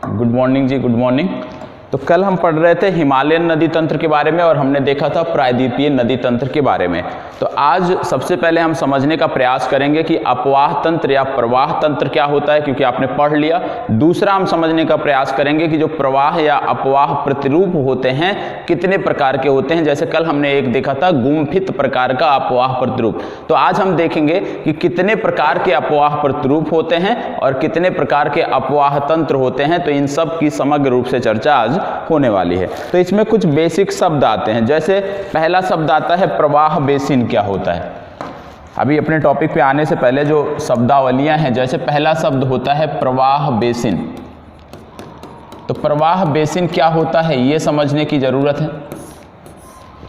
Good morning जी, good morning. तो कल हम पढ़ रहे थे हिमालयन नदी तंत्र के बारे में और हमने देखा था प्रायद्वीपीय नदी तंत्र के बारे में। तो आज सबसे पहले हम समझने का प्रयास करेंगे कि अपवाह तंत्र या प्रवाह तंत्र क्या होता है, क्योंकि आपने पढ़ लिया। दूसरा हम समझने का प्रयास करेंगे कि जो प्रवाह या अपवाह प्रतिरूप होते हैं कितने प्रकार के होते हैं। जैसे कल हमने एक देखा था गुम्फित प्रकार का अपवाह प्रतिरूप। तो आज हम देखेंगे कि कितने प्रकार के अपवाह प्रतिरूप होते हैं और कितने प्रकार के अपवाह तंत्र होते हैं। तो इन सब की समग्र रूप से चर्चा आज होने वाली है। तो इसमें कुछ बेसिक शब्द आते हैं। जैसे पहला शब्द आता है प्रवाह बेसिन क्या होता है। अभी अपने टॉपिक पे आने से पहले जो शब्दावलियां हैं, जैसे पहला शब्द होता है प्रवाह बेसिन। तो प्रवाह बेसिन क्या होता है ये समझने की जरूरत है।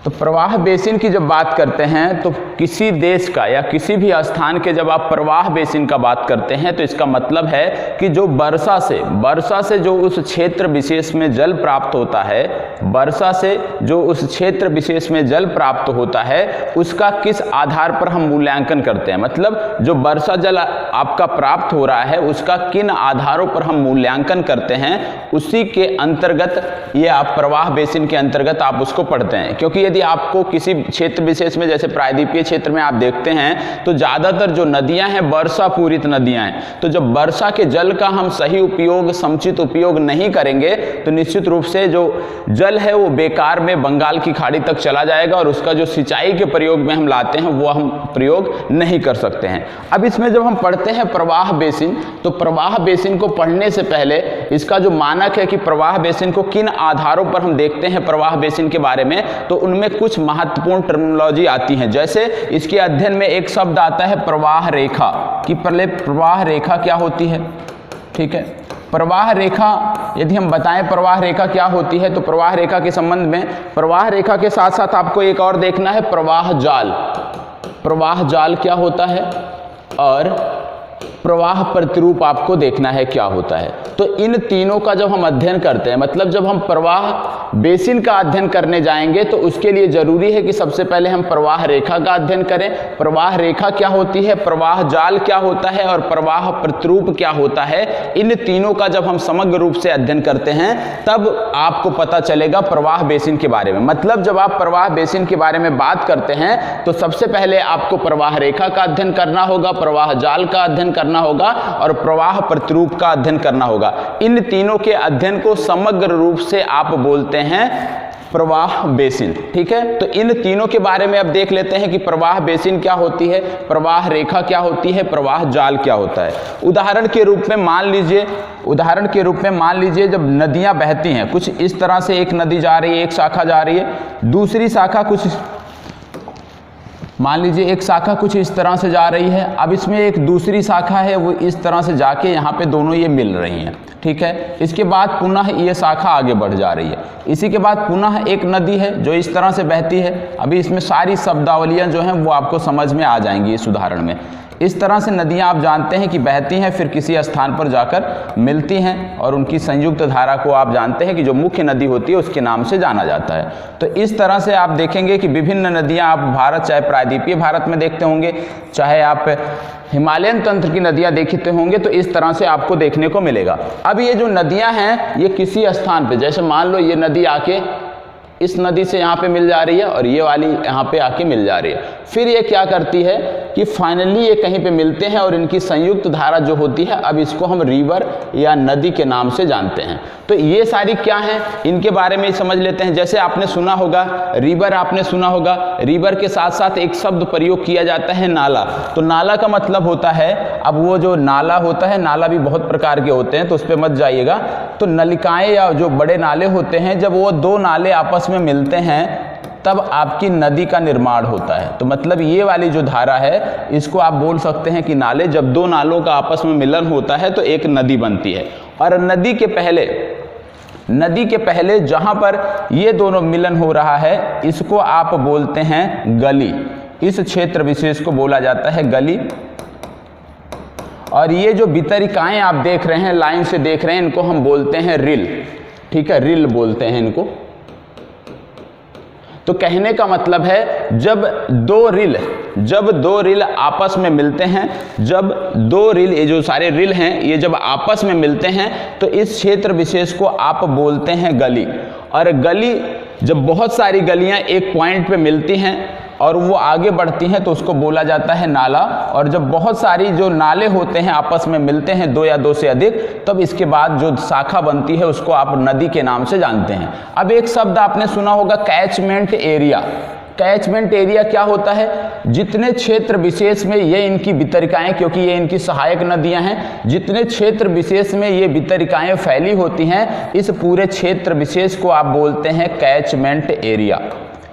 तो प्रवाह बेसिन की जब बात करते हैं तो किसी देश का या किसी भी स्थान के जब आप प्रवाह बेसिन का बात करते हैं तो इसका मतलब है कि जो वर्षा से जो उस क्षेत्र विशेष में जल प्राप्त होता है, वर्षा से जो उस क्षेत्र विशेष में जल प्राप्त होता है उसका किस आधार पर हम मूल्यांकन करते हैं। मतलब जो वर्षा जल आपका प्राप्त हो रहा है उसका किन आधारों पर हम मूल्यांकन करते हैं, उसी के अंतर्गत ये आप प्रवाह बेसिन के अंतर्गत आप उसको पढ़ते हैं। क्योंकि यदि आपको किसी क्षेत्र विशेष में, जैसे प्रायद्वीपीय क्षेत्र में आप देखते हैं तो ज्यादातर जो नदियां हैं वर्षा पूरित नदियां हैं। तो जब वर्षा के जल का हम सही उपयोग, समुचित उपयोग नहीं करेंगे तो निश्चित रूप से जो जल है वो बेकार में बंगाल की खाड़ी तक चला जाएगा और उसका जो सिंचाई के प्रयोग में हम लाते हैं वो हम प्रयोग नहीं कर सकते हैं। अब इसमें जब हम पढ़ते हैं प्रवाह बेसिन, तो प्रवाह बेसिन को पढ़ने से पहले इसका जो मानक है कि प्रवाह बेसिन को किन आधारों पर हम देखते हैं प्रवाह बेसिन के बारे में, तो उनमें कुछ महत्वपूर्ण टर्मिनोलॉजी आती है। जैसे इसके अध्ययन में एक शब्द आता है प्रवाह रेखा, कि पहले प्रवाह रेखा क्या होती है। ठीक है, प्रवाह रेखा यदि हम बताएं प्रवाह रेखा क्या होती है, तो प्रवाह रेखा के संबंध में प्रवाह रेखा के साथ साथ आपको एक और देखना है प्रवाह जाल। प्रवाह जाल क्या होता है और प्रवाह प्रतिरूप आपको देखना है क्या होता है। तो इन तीनों का जब हम अध्ययन करते हैं, मतलब जब हम प्रवाह बेसिन का अध्ययन करने जाएंगे तो उसके लिए जरूरी है कि सबसे पहले हम प्रवाह रेखा का अध्ययन करें। प्रवाह रेखा क्या होती है, प्रवाह जाल क्या होता है और प्रवाह प्रतिरूप क्या होता है। इन तीनों का जब हम समग्र रूप से अध्ययन करते हैं तब आपको पता चलेगा प्रवाह बेसिन के बारे में। मतलब जब आप प्रवाह बेसिन के बारे में बात करते हैं तो सबसे पहले आपको प्रवाह रेखा का अध्ययन करना होगा, प्रवाह जाल का अध्ययन करना होगा और प्रवाह प्रतिरूप का अध्ययन करना होगा। इन तीनों के अध्ययन को समग्र रूप से आप बोलते हैं प्रवाह बेसिन। ठीक है, तो इन तीनों के बारे में अब देख लेते हैं कि प्रवाह बेसिन क्या होती है, प्रवाह रेखा क्या होती है, प्रवाह जाल क्या होता है। उदाहरण के रूप में मान लीजिए जब नदियां बहती हैं, कुछ इस तरह से एक नदी जा रही है, एक शाखा जा रही है, दूसरी शाखा कुछ, मान लीजिए एक शाखा कुछ इस तरह से जा रही है। अब इसमें एक दूसरी शाखा है वो इस तरह से जाके यहाँ पे दोनों ये मिल रही हैं। ठीक है, इसके बाद पुनः ये शाखा आगे बढ़ जा रही है। इसी के बाद पुनः एक नदी है जो इस तरह से बहती है। अभी इसमें सारी शब्दावलियां जो हैं वो आपको समझ में आ जाएंगी इस उदाहरण में। इस तरह से नदियां आप जानते हैं कि बहती हैं, फिर किसी स्थान पर जाकर मिलती हैं और उनकी संयुक्त धारा को आप जानते हैं कि जो मुख्य नदी होती है उसके नाम से जाना जाता है। तो इस तरह से आप देखेंगे कि विभिन्न नदियां आप भारत, चाहे प्रायद्वीपीय भारत में देखते होंगे, चाहे आप हिमालयन तंत्र की नदियां देखते होंगे, तो इस तरह से आपको देखने को मिलेगा। अब ये जो नदियां हैं ये किसी स्थान पे, जैसे मान लो ये नदी आके इस नदी से यहाँ पे मिल जा रही है और ये वाली यहाँ पे आके मिल जा रही है, फिर ये क्या करती है कि फाइनली ये कहीं पे मिलते हैं और इनकी संयुक्त धारा जो होती है, अब इसको हम रिवर या नदी के नाम से जानते हैं। तो ये सारी क्या हैं इनके बारे में समझ लेते हैं। जैसे आपने सुना होगा रिवर, आपने सुना होगा रिवर के साथ साथ एक शब्द प्रयोग किया जाता है नाला। तो नाला का मतलब होता है, अब वो जो नाला होता है, नाला भी बहुत प्रकार के होते हैं तो उस पर मत जाइएगा। तो नलिकाएं या जो बड़े नाले होते हैं, जब वो दो नाले आपस में मिलते हैं तब आपकी नदी का निर्माण होता है। तो मतलब ये वाली जो धारा है इसको आप बोल सकते हैं कि नाले, जब दो नालों का आपस में मिलन होता है तो एक नदी बनती है। और नदी के पहले जहां पर ये दोनों मिलन हो रहा है इसको आप बोलते हैं गली। इस क्षेत्र विशेष को बोला जाता है गली। और ये जो वितरिकाएं आप देख रहे हैं, लाइन से देख रहे हैं, इनको हम बोलते हैं रिल। ठीक है, रिल बोलते हैं इनको। तो कहने का मतलब है जब दो रिल जब दो रिल आपस में मिलते हैं, जब दो रिल, ये जो सारे रिल हैं ये जब आपस में मिलते हैं तो इस क्षेत्र विशेष को आप बोलते हैं गली। और गली, जब बहुत सारी गलियां एक पॉइंट पे मिलती हैं और वो आगे बढ़ती हैं तो उसको बोला जाता है नाला। और जब बहुत सारी जो नाले होते हैं आपस में मिलते हैं, दो या दो से अधिक, तब इसके बाद जो शाखा बनती है उसको आप नदी के नाम से जानते हैं। अब एक शब्द आपने सुना होगा, कैचमेंट एरिया। कैचमेंट एरिया क्या होता है? जितने क्षेत्र विशेष में ये इनकी वितरिकाएं, क्योंकि ये इनकी सहायक नदियां हैं, जितने क्षेत्र विशेष में ये वितरिकाएं फैली होती हैं, इस पूरे क्षेत्र विशेष को आप बोलते हैं कैचमेंट एरिया।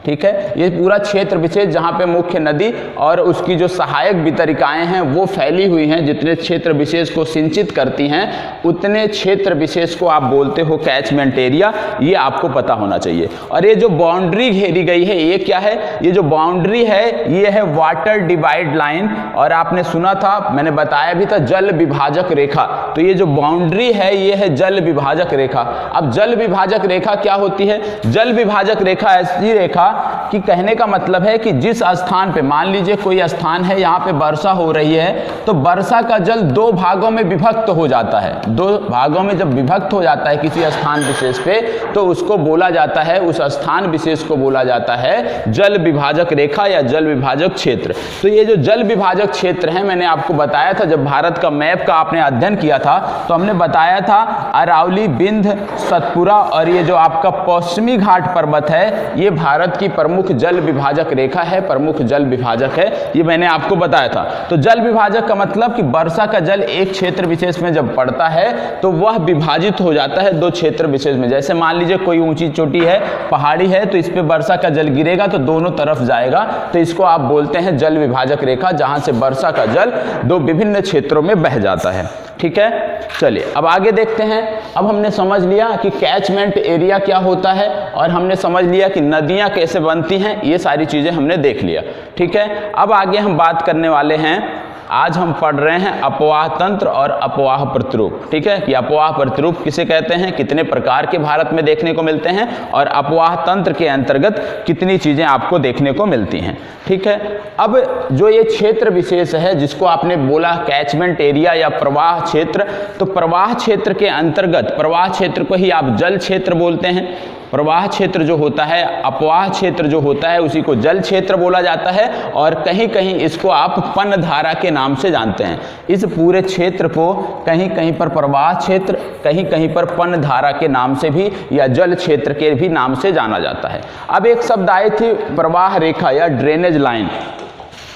ठीक है, ये पूरा क्षेत्र विशेष जहाँ पे मुख्य नदी और उसकी जो सहायक वितरिकाएं हैं वो फैली हुई हैं, जितने क्षेत्र विशेष को सिंचित करती हैं, उतने क्षेत्र विशेष को आप बोलते हो कैचमेंट एरिया। ये आपको पता होना चाहिए। और ये जो बाउंड्री घेरी गई है ये क्या है? ये जो बाउंड्री है ये है वाटर डिवाइड लाइन। और आपने सुना था, मैंने बताया भी था, जल विभाजक रेखा। तो ये जो बाउंड्री है ये है जल विभाजक रेखा। अब जल विभाजक रेखा क्या होती है? जल विभाजक रेखा ऐसी रेखा कि कहने का मतलब है कि जिस स्थान पे, मान लीजिए कोई स्थान है, यहाँ पे वर्षा हो रही है, तो वर्षा का जल दो भागों में विभक्त हो जाता है। दो भागों में जब विभक्त हो जाता है किसी स्थान विशेष पे, तो उसको बोला जाता है, उस स्थान विशेष को बोला जाता है जल विभाजक रेखा या जल विभाजक क्षेत्र। तो ये जो जल विभाजक क्षेत्र है, मैंने आपको बताया था, जब भारत का मैप का आपने अध्ययन किया था तो हमने बताया था अरावली, बिंद, सतपुरा और ये जो आपका पश्चिमी घाट पर्वत है, ये भारत की प्रमुख जल विभाजक रेखा है, प्रमुख जल विभाजक है। ये मैंने आपको बताया था। तो जल विभाजक का मतलब कि वर्षा का जल एक क्षेत्र विशेष में जब पड़ता है तो वह विभाजित हो जाता है दो क्षेत्र विशेष में। जैसे मान लीजिए कोई ऊंची चोटी है, पहाड़ी है, तो इस पे वर्षा का जल गिरेगा तो दोनों तरफ जाएगा, तो इसको आप बोलते हैं जल विभाजक रेखा, जहां से वर्षा का जल दो विभिन्न क्षेत्रों में बह जाता है। ठीक है, चलिए अब आगे देखते हैं। अब हमने समझ लिया कि कैचमेंट एरिया क्या होता है और हमने समझ लिया कि नदियां कैसे बनती हैं, ये सारी चीजें हमने देख लिया। ठीक है, अब आगे हम बात करने वाले हैं, आज हम पढ़ रहे हैं अपवाह तंत्र और अपवाह प्रतिरूप। ठीक है, कि अपवाह प्रतिरूप किसे कहते हैं, कितने प्रकार के भारत में देखने को मिलते हैं और अपवाह तंत्र के अंतर्गत कितनी चीजें आपको देखने को मिलती हैं। ठीक है, अब जो ये क्षेत्र विशेष है जिसको आपने बोला कैचमेंट एरिया या प्रवाह क्षेत्र, तो प्रवाह क्षेत्र के अंतर्गत, प्रवाह क्षेत्र को ही आप जल क्षेत्र बोलते हैं। प्रवाह क्षेत्र जो होता है, अपवाह क्षेत्र जो होता है, उसी को जल क्षेत्र बोला जाता है और कहीं कहीं इसको आप पनधारा के नाम से जानते हैं। इस पूरे क्षेत्र को कहीं कहीं पर प्रवाह क्षेत्र, कहीं कहीं पर पनधारा के नाम से भी या जल क्षेत्र के भी नाम से जाना जाता है। अब एक शब्द आई थी प्रवाह रेखा या ड्रेनेज लाइन।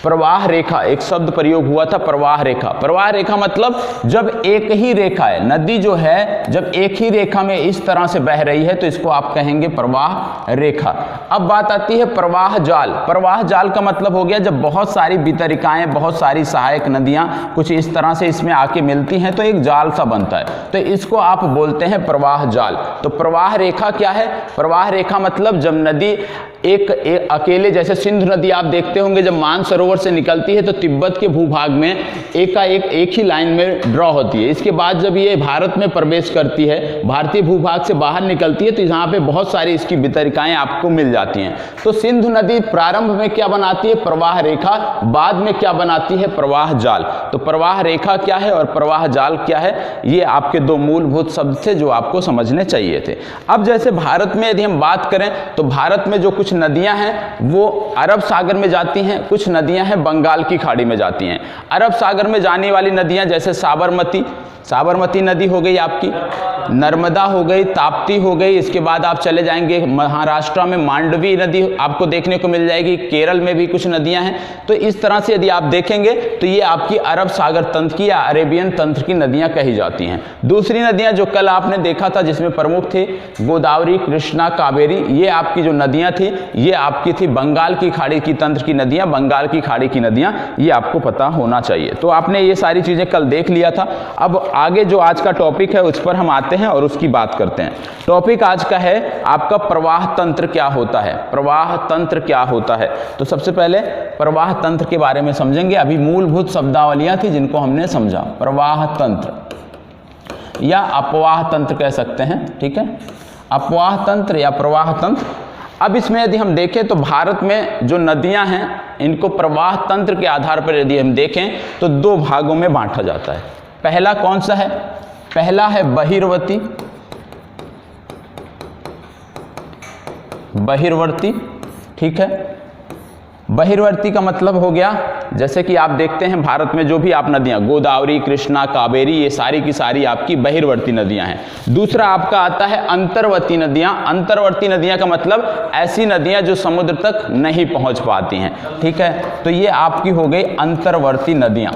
प्रवाह रेखा एक शब्द प्रयोग हुआ था, प्रवाह रेखा। प्रवाह रेखा मतलब जब एक ही रेखा है, नदी जो है जब एक ही रेखा में इस तरह से बह रही है तो इसको आप कहेंगे प्रवाह रेखा। अब बात आती है प्रवाह जाल। प्रवाह जाल का मतलब हो गया जब बहुत सारी वितरिकाएं, बहुत सारी सहायक नदियां कुछ इस तरह से इसमें आके मिलती हैं तो एक जाल सा बनता है, तो इसको आप बोलते हैं प्रवाह जाल। तो प्रवाह रेखा क्या है? प्रवाह रेखा मतलब जब नदी एक अकेले, जैसे सिंधु नदी आप देखते होंगे जब मानसरोवर से निकलती है तो तिब्बत के भूभाग में एक ही लाइन में ड्रॉ होती है। इसके बाद जब ये भारत में प्रवेश करती है, भारतीय भूभाग से बाहर निकलती है, तो यहाँ पे बहुत सारी इसकी वितरिकाएं आपको मिल जाती हैं। तो सिंधु नदी प्रारंभ में क्या बनाती है? प्रवाह रेखा। बाद में क्या बनाती है? प्रवाह जाल। तो प्रवाह रेखा क्या है और प्रवाह जाल क्या है, ये आपके दो मूलभूत शब्द थे जो आपको समझने चाहिए थे। अब जैसे भारत में यदि हम बात करें तो भारत में जो कुछ नदियां हैं वो अरब सागर में जाती हैं, कुछ नदियां हैं बंगाल की खाड़ी में जाती हैं। अरब सागर में जाने वाली नदियां जैसे साबरमती नदी हो गई आपकी, नर्मदा हो गई, ताप्ती हो गई, इसके बाद आप चले जाएंगे महाराष्ट्र में मांडवी नदी आपको देखने को मिल जाएगी, केरल में भी कुछ नदियां हैं। तो इस तरह से यदि आप देखेंगे तो ये आपकी अरब सागर तंत्र की या अरेबियन तंत्र की नदियां कही जाती हैं। दूसरी नदियां जो कल आपने देखा था जिसमें प्रमुख थी गोदावरी, कृष्णा, कावेरी, ये आपकी जो नदियां थी ये आपकी थी बंगाल की खाड़ी की तंत्र की नदियां, बंगाल की खाड़ी की नदियां, ये आपको पता होना चाहिए। तो आपने ये सारी चीजें कल देख लिया था। अब आगे जो आज का टॉपिक है उस पर हम आते हैं और उसकी बात करते हैं। टॉपिक आज का है आपका प्रवाह तंत्र क्या होता है। प्रवाह तंत्र क्या होता है, तो सबसे पहले प्रवाह तंत्र के बारे में समझेंगे। अभी मूलभूत शब्दावलियां थी जिनको हमने समझा। प्रवाह तंत्र या अपवाह तंत्र कह सकते हैं, ठीक है, अपवाह तंत्र या प्रवाह तंत्र। अब इसमें यदि हम देखें तो भारत में जो नदियां हैं इनको प्रवाह तंत्र के आधार पर यदि हम देखें तो दो भागों में बांटा जाता है। पहला कौन सा है? पहला है बहिर्वर्ती, बहिर्वर्ती, ठीक है। बहिर्वर्ती का मतलब हो गया, जैसे कि आप देखते हैं भारत में जो भी आप नदियां, गोदावरी, कृष्णा, कावेरी, ये सारी की सारी आपकी बहिर्वर्ती नदियां हैं। दूसरा आपका आता है अंतर्वर्ती नदियां। अंतर्वर्ती नदियां का मतलब ऐसी नदियां जो समुद्र तक नहीं पहुंच पाती हैं, ठीक है। तो ये आपकी हो गई अंतर्वर्ती नदियां,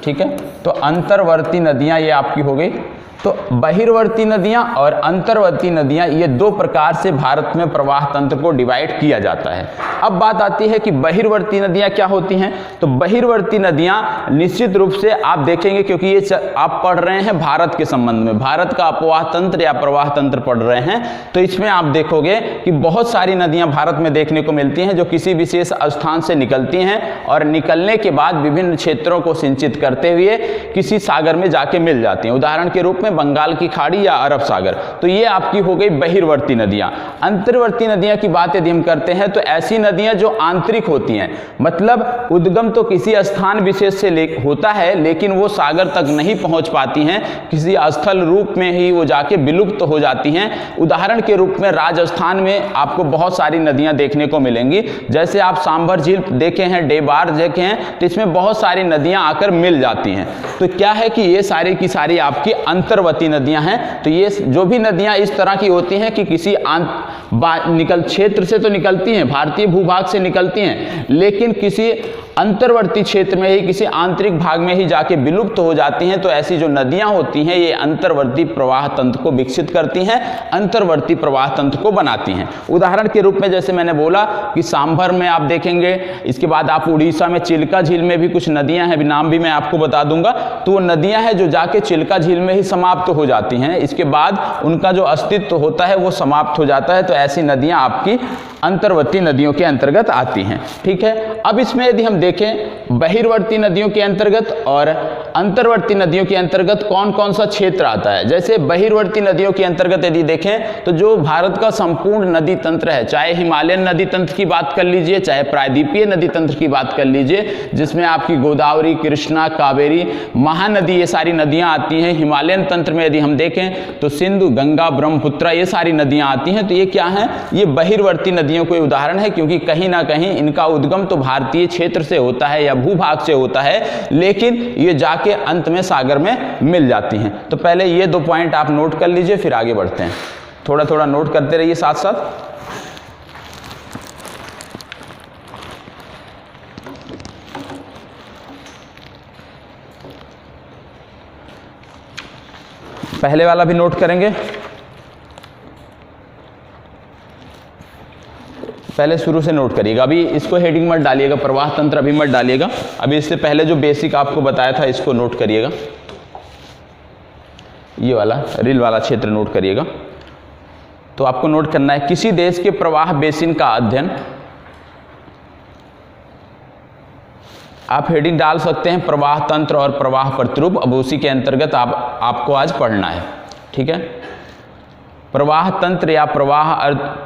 ठीक है। तो अंतर्वर्ती नदियां ये आपकी हो गई। तो बहिर्वर्ती नदियां और अंतर्वर्ती नदियां, ये दो प्रकार से भारत में प्रवाह तंत्र को डिवाइड किया जाता है। अब बात आती है कि बहिर्वर्ती नदियां क्या होती हैं। तो बहिर्वर्ती नदियां निश्चित रूप से आप देखेंगे, क्योंकि ये आप पढ़ रहे हैं भारत के संबंध में, भारत का अपवाह तंत्र या प्रवाह तंत्र पढ़ रहे हैं, तो इसमें आप देखोगे कि बहुत सारी नदियां भारत में देखने को मिलती हैं जो किसी विशेष स्थान से निकलती हैं और निकलने के बाद विभिन्न क्षेत्रों को सिंचित करते हुए किसी सागर में जाके मिल जाती हैं। उदाहरण के रूप में बंगाल की खाड़ी या अरब सागर। तो ये आपकी हो गई बहिर्वर्ती नदियां। अंतर्वर्ती नदियां की बात यदि हम करते हैं तो ऐसी नदियां जो आंतरिक होती हैं, मतलब उद्गम तो किसी स्थान विशेष से होता है लेकिन वो सागर तक नहीं पहुंच पाती हैं, किसी स्थल रूप में ही वो जाके विलुप्त हो जाती हैं। उदाहरण के रूप में राजस्थान में आपको बहुत सारी नदियां देखने को मिलेंगी, जैसे आप सांभर झील देखे हैं, डेबार देखे हैं, तो इसमें बहुत सारी नदियां आकर मिल जाती हैं। तो क्या है कि ये सारी की सारी आपकी अंतर्वर्ती नदियां हैं। तो ये जो भी नदियां इस तरह की होती हैं कि किसी क्षेत्र से तो निकलती हैं, भारतीय भूभाग से निकलती हैं, लेकिन किसी अंतर्वर्ती क्षेत्र में ही, किसी आंतरिक भाग में ही जाके विलुप्त हो जाती हैं, तो ऐसी जो नदियां होती हैं ये अंतर्वर्ती प्रवाह तंत्र को विकसित करती हैं, अंतर्वर्ती प्रवाह तंत्र को बनाती हैं। उदाहरण के रूप में जैसे मैंने बोला कि सांभर में आप देखेंगे, इसके बाद आप उड़ीसा में चिल्का झील में भी कुछ नदियां हैं, नाम भी मैं आपको बता दूंगा। तो वो नदियां हैं जो जाके चिल्का झील में ही समाप्त हो जाती हैं, इसके बाद उनका जो अस्तित्व होता है वो समाप्त हो जाता है। तो ऐसी नदियां आपकी अंतर्वर्ती नदियों के अंतर्गत आती हैं, ठीक है। अब इसमें यदि हम देखें बहिर्वर्ती नदियों के अंतर्गत और अंतर्वर्ती नदियों के अंतर्गत कौन कौन सा क्षेत्र आता है। जैसे बहिर्वर्ती नदियों के अंतर्गत यदि देखें तो जो भारत का संपूर्ण नदी तंत्र है, चाहे हिमालयन नदी तंत्र की बात कर लीजिए, चाहे प्रायद्वीपीय नदी तंत्र की बात कर लीजिए, जिसमें आपकी गोदावरी, कृष्णा, कावेरी, महानदी, ये सारी नदियां आती हैं। हिमालयन तंत्र में यदि हम देखें तो सिंधु, गंगा, ब्रह्मपुत्र, ये सारी नदियां आती हैं। तो ये क्या है? ये बहिर्वर्ती नदियों के उदाहरण है, क्योंकि कहीं ना कहीं इनका उद्गम तो भारतीय क्षेत्र से होता है या भूभाग से होता है, लेकिन ये जाके अंत में सागर में मिल जाती हैं। तो पहले ये दो पॉइंट आप नोट कर लीजिए, फिर आगे बढ़ते हैं। थोड़ा थोड़ा नोट करते रहिए साथ साथ। पहले वाला भी नोट करेंगे, पहले शुरू से नोट करिएगा। अभी इसको हेडिंग मत डालिएगा, प्रवाह तंत्र अभी मत डालिएगा। अभी इससे पहले जो बेसिक आपको बताया था इसको नोट करिएगा, ये वाला रील वाला क्षेत्र नोट करिएगा। तो आपको नोट करना है, किसी देश के प्रवाह बेसिन का अध्ययन, आप हेडिंग डाल सकते हैं प्रवाह तंत्र और प्रवाह प्रतिरूप। अब उसी के अंतर्गत आपको आज पढ़ना है, ठीक है। प्रवाह तंत्र या प्रवाह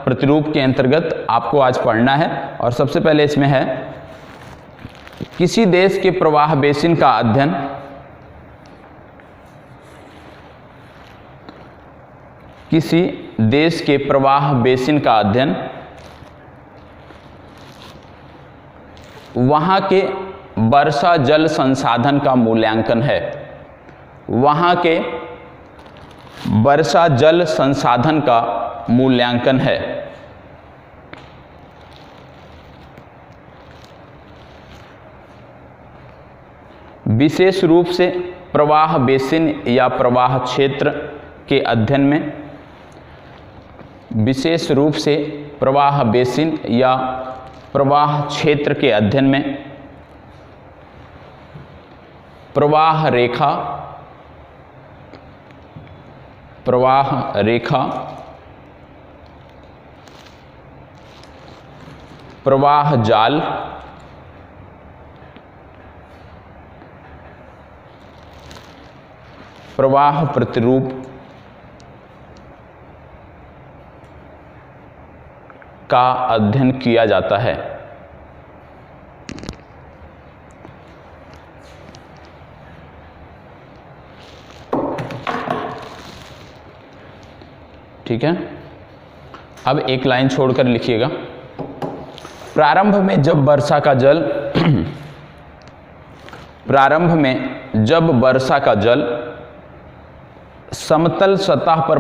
प्रतिरूप के अंतर्गत आपको आज पढ़ना है। और सबसे पहले इसमें है किसी देश के प्रवाह बेसिन का अध्ययन, किसी देश के प्रवाह बेसिन का अध्ययन वहां के वर्षा जल संसाधन का मूल्यांकन है। वहां के वर्षा जल संसाधन का मूल्यांकन है। विशेष रूप से प्रवाह बेसिन या प्रवाह क्षेत्र के अध्ययन में, विशेष रूप से प्रवाह बेसिन या प्रवाह क्षेत्र के अध्ययन में प्रवाह रेखा, प्रवाह रेखा, प्रवाह जाल, प्रवाह प्रतिरूप का अध्ययन किया जाता है। ठीक है। अब एक लाइन छोड़कर लिखिएगा, प्रारंभ में जब वर्षा का जल प्रारंभ में जब वर्षा का जल समतल सतह पर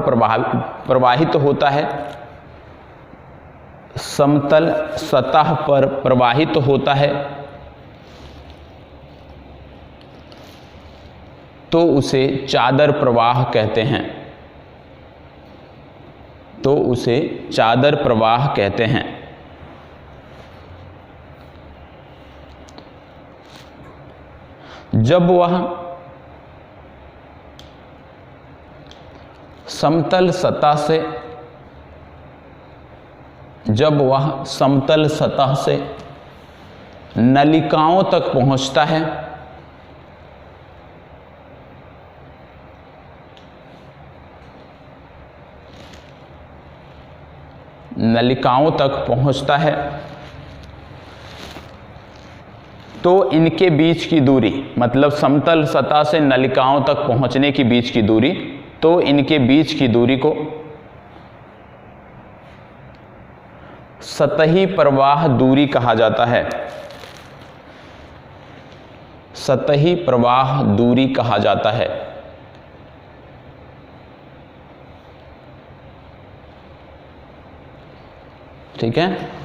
प्रवाहित होता है, समतल सतह पर प्रवाहित होता है, तो उसे चादर प्रवाह कहते हैं, तो उसे चादर प्रवाह कहते हैं। जब वह समतल सतह से नलिकाओं तक पहुंचता है, नलिकाओं तक पहुंचता है, तो इनके बीच की दूरी, मतलब समतल सतह से नलिकाओं तक पहुंचने की बीच की दूरी, तो इनके बीच की दूरी को सतही प्रवाह दूरी कहा जाता है, सतही प्रवाह दूरी कहा जाता है। ठीक है।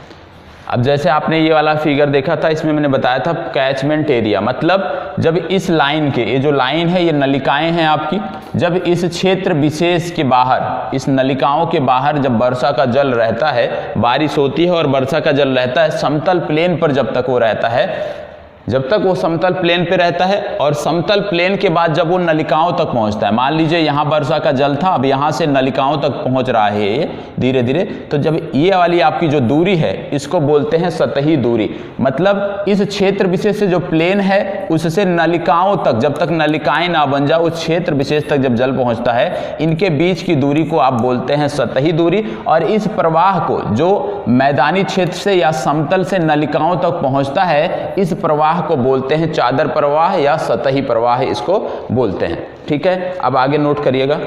अब जैसे आपने ये वाला फिगर देखा था, इसमें मैंने बताया था कैचमेंट एरिया, मतलब जब इस लाइन के, ये जो लाइन है ये नलिकाएं हैं आपकी, जब इस क्षेत्र विशेष के बाहर, इस नलिकाओं के बाहर जब वर्षा का जल रहता है, बारिश होती है और वर्षा का जल रहता है समतल प्लेन पर, जब तक वो रहता है, जब तक वो समतल प्लेन पे रहता है, और समतल प्लेन के बाद जब वो नलिकाओं तक पहुंचता है, मान लीजिए यहाँ वर्षा का जल था, अब यहाँ से नलिकाओं तक पहुंच रहा है धीरे धीरे, तो जब ये वाली आपकी जो दूरी है इसको बोलते हैं सतही दूरी। मतलब इस क्षेत्र विशेष से जो प्लेन है उससे नलिकाओं तक, जब तक नलिकाएं ना बन जाए, उस क्षेत्र विशेष तक जब जल पहुँचता है, इनके बीच की दूरी को आप बोलते हैं सतही दूरी। और इस प्रवाह को जो मैदानी क्षेत्र से या समतल से नलिकाओं तक पहुँचता है, इस प्रवाह को बोलते हैं चादर प्रवाह या सतही प्रवाह, इसको बोलते हैं। ठीक है। अब आगे नोट करिएगा,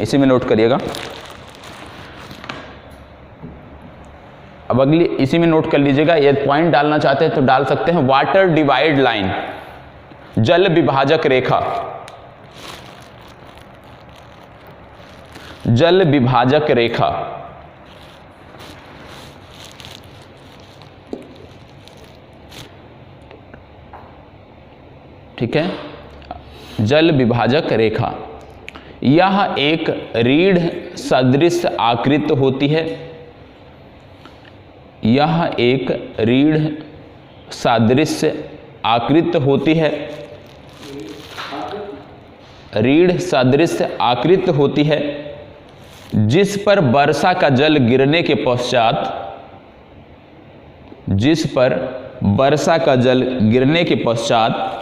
इसी में नोट करिएगा। अब अगली इसी में नोट कर लीजिएगा, ये पॉइंट डालना चाहते हैं तो डाल सकते हैं। वाटर डिवाइड लाइन, जल विभाजक रेखा, जल विभाजक रेखा, ठीक है। जल विभाजक रेखा यह एक रीढ़ सदृश आकृत होती है, यह एक रीढ़ सदृश आकृत होती है, रीढ़ सदृश आकृत होती है, जिस पर वर्षा का जल गिरने के पश्चात, जिस पर वर्षा का जल गिरने के पश्चात,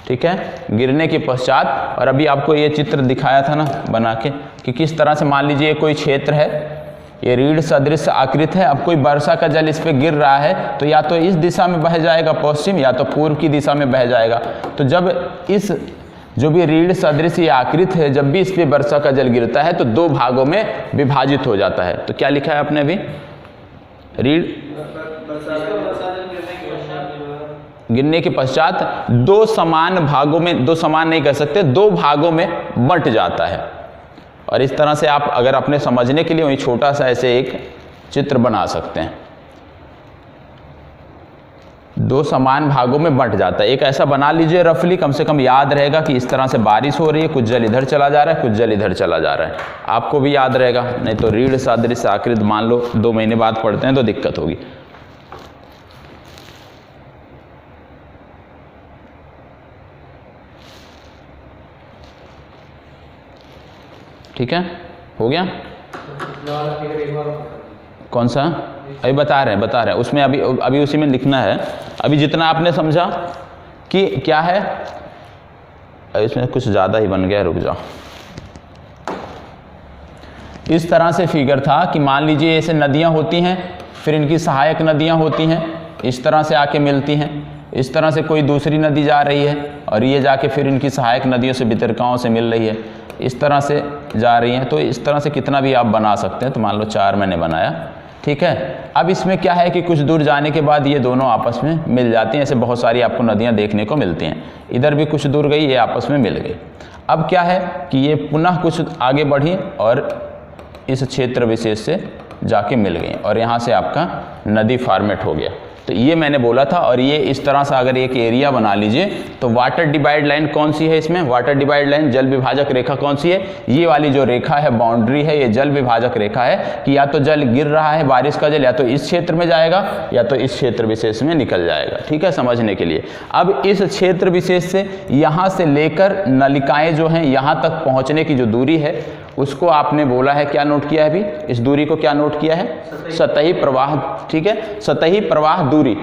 ठीक है, गिरने के पश्चात। और अभी आपको ये चित्र दिखाया था ना बना के, कि किस तरह से, मान लीजिए कोई क्षेत्र है, ये रीढ़ सदृश आकृत है, अब कोई वर्षा का जल इस पे गिर रहा है, तो या तो इस दिशा में बह जाएगा पश्चिम, या तो पूर्व की दिशा में बह जाएगा। तो जब इस जो भी रीढ़ सदृश ये आकृत है, जब भी इस पे वर्षा का जल गिरता है तो दो भागों में विभाजित हो जाता है। तो क्या लिखा है आपने अभी, रीढ़ गिरने के पश्चात दो समान भागों में, दो समान नहीं कह सकते, दो भागों में बंट जाता है। और इस तरह से आप अगर अपने समझने के लिए वही छोटा सा ऐसे एक चित्र बना सकते हैं, दो समान भागों में बंट जाता है। एक ऐसा बना लीजिए रफली, कम से कम याद रहेगा कि इस तरह से बारिश हो रही है, कुछ जल इधर चला जा रहा है, कुछ जल इधर चला जा रहा है, आपको भी याद रहेगा। नहीं तो रीढ़ सदृश आकृत मान लो 2 महीने बाद पढ़ते हैं तो दिक्कत होगी। ठीक है, हो गया। कौन सा, अभी बता रहे हैं, उसमें अभी उसी में लिखना है। अभी जितना आपने समझा कि क्या है, इसमें कुछ ज़्यादा ही बन गया, रुक जाओ। इस तरह से फिगर था कि मान लीजिए ऐसे नदियाँ होती हैं, फिर इनकी सहायक नदियाँ होती हैं, इस तरह से आके मिलती हैं। इस तरह से कोई दूसरी नदी जा रही है और ये जाके फिर इनकी सहायक नदियों से वितरकाओं से मिल रही है, इस तरह से जा रही हैं। तो इस तरह से कितना भी आप बना सकते हैं। तो मान लो 4 मैंने बनाया, ठीक है। अब इसमें क्या है कि कुछ दूर जाने के बाद ये दोनों आपस में मिल जाती हैं। ऐसे बहुत सारी आपको नदियाँ देखने को मिलती हैं। इधर भी कुछ दूर गई, ये आपस में मिल गई। अब क्या है कि ये पुनः कुछ आगे बढ़ी और इस क्षेत्र विशेष से जाके मिल गई और यहाँ से आपका नदी फॉर्मेट हो गया। तो ये मैंने बोला था। और ये इस तरह से अगर एक एरिया बना लीजिए तो वाटर डिवाइड लाइन कौन सी है इसमें? वाटर डिवाइड लाइन, जल विभाजक रेखा कौन सी है? ये वाली जो रेखा है, बाउंड्री है, ये जल विभाजक रेखा है कि या तो जल गिर रहा है, बारिश का जल या तो इस क्षेत्र में जाएगा या तो इस क्षेत्र विशेष में निकल जाएगा। ठीक है, समझने के लिए। अब इस क्षेत्र विशेष से यहाँ से लेकर नलिकाएं जो हैं यहाँ तक पहुँचने की जो दूरी है उसको आपने बोला है, क्या नोट किया है अभी? इस दूरी को क्या नोट किया है? सतही प्रवाह। ठीक है, सतही प्रवाह दूरी।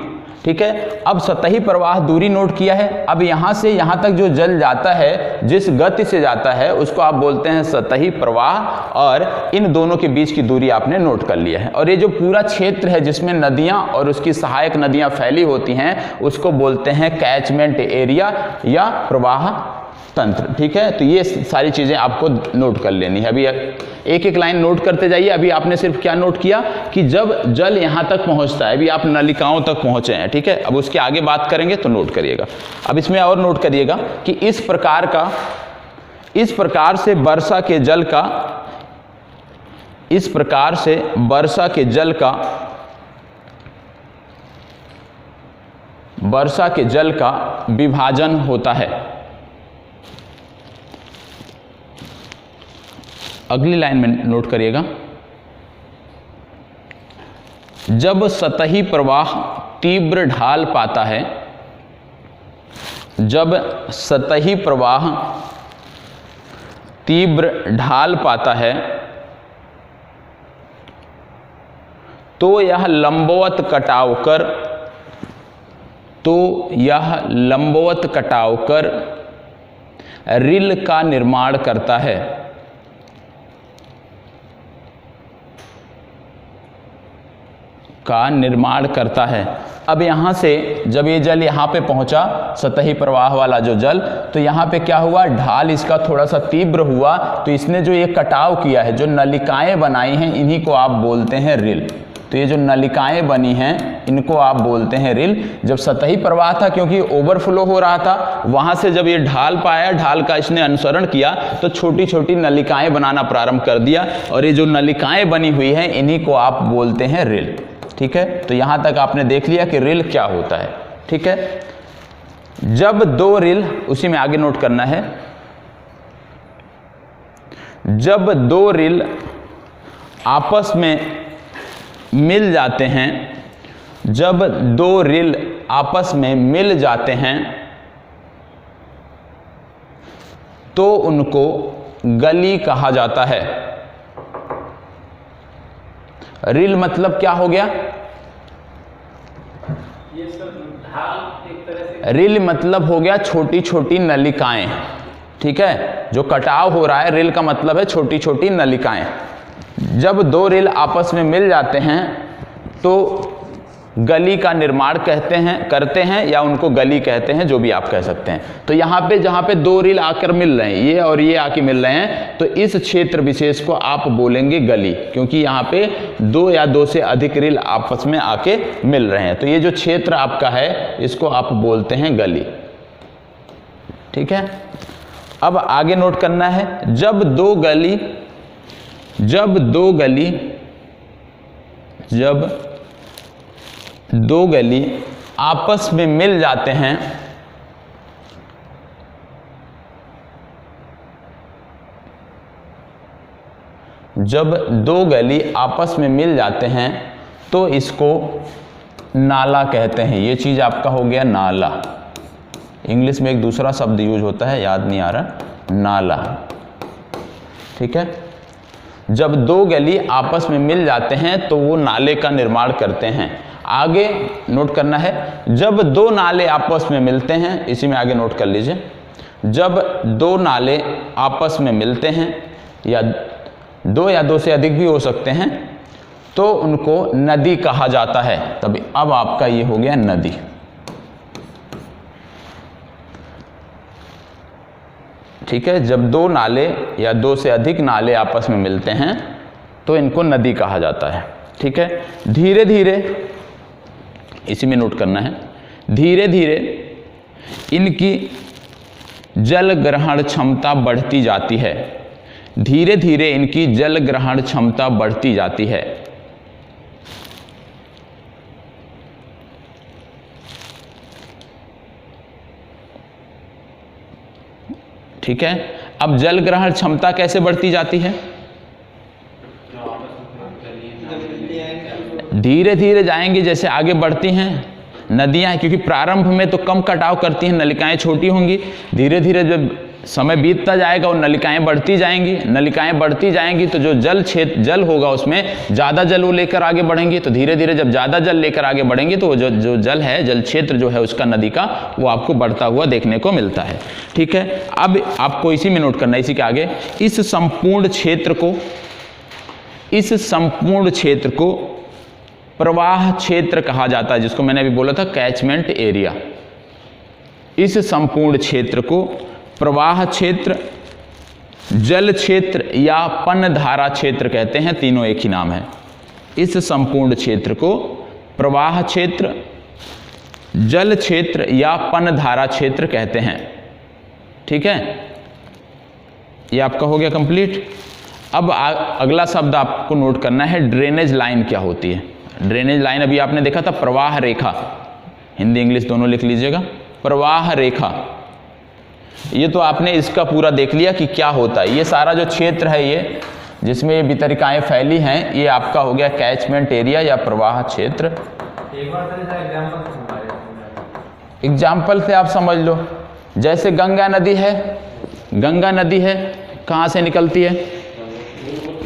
ठीक है, अब सतही प्रवाह दूरी नोट किया है। अब यहाँ से यहाँ तक जो जल जाता है, जिस गति से जाता है, उसको आप बोलते हैं सतही प्रवाह। और इन दोनों के बीच की दूरी आपने नोट कर लिया है। और ये जो पूरा क्षेत्र है जिसमें नदियाँ और उसकी सहायक नदियाँ फैली होती हैं, उसको बोलते हैं कैचमेंट एरिया या प्रवाह तंत्र। ठीक है, तो ये सारी चीज़ें आपको नोट कर लेनी है। अभी एक एक लाइन नोट करते जाइए। अभी आपने सिर्फ क्या नोट किया कि जब जल यहाँ तक पहुँचता है, अभी आप नलिकाओं तक पहुँचे हैं। ठीक है, अब उसके आगे बात करेंगे तो नोट करिएगा। अब इसमें और नोट करिएगा कि इस प्रकार से वर्षा के जल का विभाजन होता है। अगली लाइन में नोट करिएगा, जब सतही प्रवाह तीव्र ढाल पाता है, जब सतही प्रवाह तीव्र ढाल पाता है तो यह लंबवत कटाव कर रिल का निर्माण करता है। अब यहाँ से जब ये जल यहाँ पे पहुँचा, सतही प्रवाह वाला जो जल, तो यहाँ पे क्या हुआ? ढाल इसका थोड़ा सा तीव्र हुआ, तो इसने जो ये कटाव किया है, जो नलिकाएं बनाई हैं, इन्हीं को आप बोलते हैं रिल। तो ये जो नलिकाएं बनी हैं इनको आप बोलते हैं रिल। जब सतही प्रवाह था, क्योंकि ओवरफ्लो हो रहा था, वहाँ से जब ये ढाल पाया, ढाल का इसने अनुसरण किया तो छोटी छोटी नलिकाएं बनाना प्रारंभ कर दिया। और ये जो नलिकाएं बनी हुई हैं इन्हीं को आप बोलते हैं रिल। ठीक है, तो यहाँ तक आपने देख लिया कि रिल क्या होता है। ठीक है, जब दो रिल, उसी में आगे नोट करना है, जब दो रिल आपस में मिल जाते हैं, जब दो रिल आपस में मिल जाते हैं तो उनको गली कहा जाता है। रिल मतलब क्या हो गया? ये सब ढाल एक तरह से, रिल मतलब हो गया छोटी छोटी नलिकाएं। ठीक है, जो कटाव हो रहा है, रिल का मतलब है छोटी छोटी नलिकाएं। जब दो रिल आपस में मिल जाते हैं तो गली का निर्माण करते हैं या उनको गली कहते हैं, जो भी आप कह सकते हैं। तो यहाँ पे जहाँ पे दो रिल आकर मिल रहे हैं, ये और ये आके मिल रहे हैं, तो इस क्षेत्र विशेष को आप बोलेंगे गली, क्योंकि यहाँ पे दो या दो से अधिक रिल आपस में आके मिल रहे हैं। तो ये जो क्षेत्र आपका है इसको आप बोलते हैं गली। ठीक है, अब आगे नोट करना है, जब दो गली आपस में मिल जाते हैं, जब दो गली आपस में मिल जाते हैं तो इसको नाला कहते हैं। ये चीज आपका हो गया नाला। इंग्लिश में एक दूसरा शब्द यूज होता है, याद नहीं आ रहा, नाला। ठीक है, जब दो गली आपस में मिल जाते हैं तो वो नाले का निर्माण करते हैं। आगे नोट करना है, जब दो नाले आपस में मिलते हैं, इसी में आगे नोट कर लीजिए, जब दो नाले आपस में मिलते हैं या दो या दो से अधिक भी हो सकते हैं तो उनको नदी कहा जाता है। तभी अब आपका ये हो गया नदी। ठीक है, जब दो नाले या दो से अधिक नाले आपस में मिलते हैं तो इनको नदी कहा जाता है। ठीक है, धीरे धीरे, इसी में नोट करना है, धीरे धीरे इनकी जल ग्रहण क्षमता बढ़ती जाती है। धीरे धीरे इनकी जल ग्रहण क्षमता बढ़ती जाती है। ठीक है, अब जल ग्रहण क्षमता कैसे बढ़ती जाती है? धीरे धीरे जाएंगे, जैसे आगे बढ़ती हैं नदियां, क्योंकि प्रारंभ में तो कम कटाव करती हैं, नलिकाएं छोटी होंगी। धीरे धीरे जब समय बीतता जाएगा और नलिकाएं बढ़ती जाएंगी, नलिकाएं बढ़ती जाएंगी तो जो जल होगा उसमें ज़्यादा जल वो लेकर आगे बढ़ेंगे। तो धीरे धीरे जब ज़्यादा जल लेकर आगे बढ़ेंगे तो जो जल है, जल क्षेत्र जो है उसका नदी का, वो आपको बढ़ता हुआ देखने को मिलता है। ठीक है, अब आपको इसी में नोट करना है, इसी के आगे, इस संपूर्ण क्षेत्र को प्रवाह क्षेत्र कहा जाता है, जिसको मैंने अभी बोला था कैचमेंट एरिया। इस संपूर्ण क्षेत्र को प्रवाह क्षेत्र, जल क्षेत्र या पनधारा क्षेत्र कहते हैं, तीनों एक ही नाम है। इस संपूर्ण क्षेत्र को प्रवाह क्षेत्र, जल क्षेत्र या पनधारा क्षेत्र कहते हैं। ठीक है, ये आपका हो गया कंप्लीट। अब अगला शब्द आपको नोट करना है, ड्रेनेज लाइन क्या होती है। ड्रेनेज लाइन अभी आपने देखा था प्रवाह रेखा, हिंदी इंग्लिश दोनों लिख लीजिएगा, प्रवाह रेखा। ये तो आपने इसका पूरा देख लिया कि क्या होता है। ये सारा जो क्षेत्र है, ये जिसमें ये वितरिकाएं फैली हैं, ये आपका हो गया कैचमेंट एरिया या प्रवाह क्षेत्र। एग्जाम्पल से आप समझ लो, जैसे गंगा नदी है, गंगा नदी है कहाँ से निकलती है?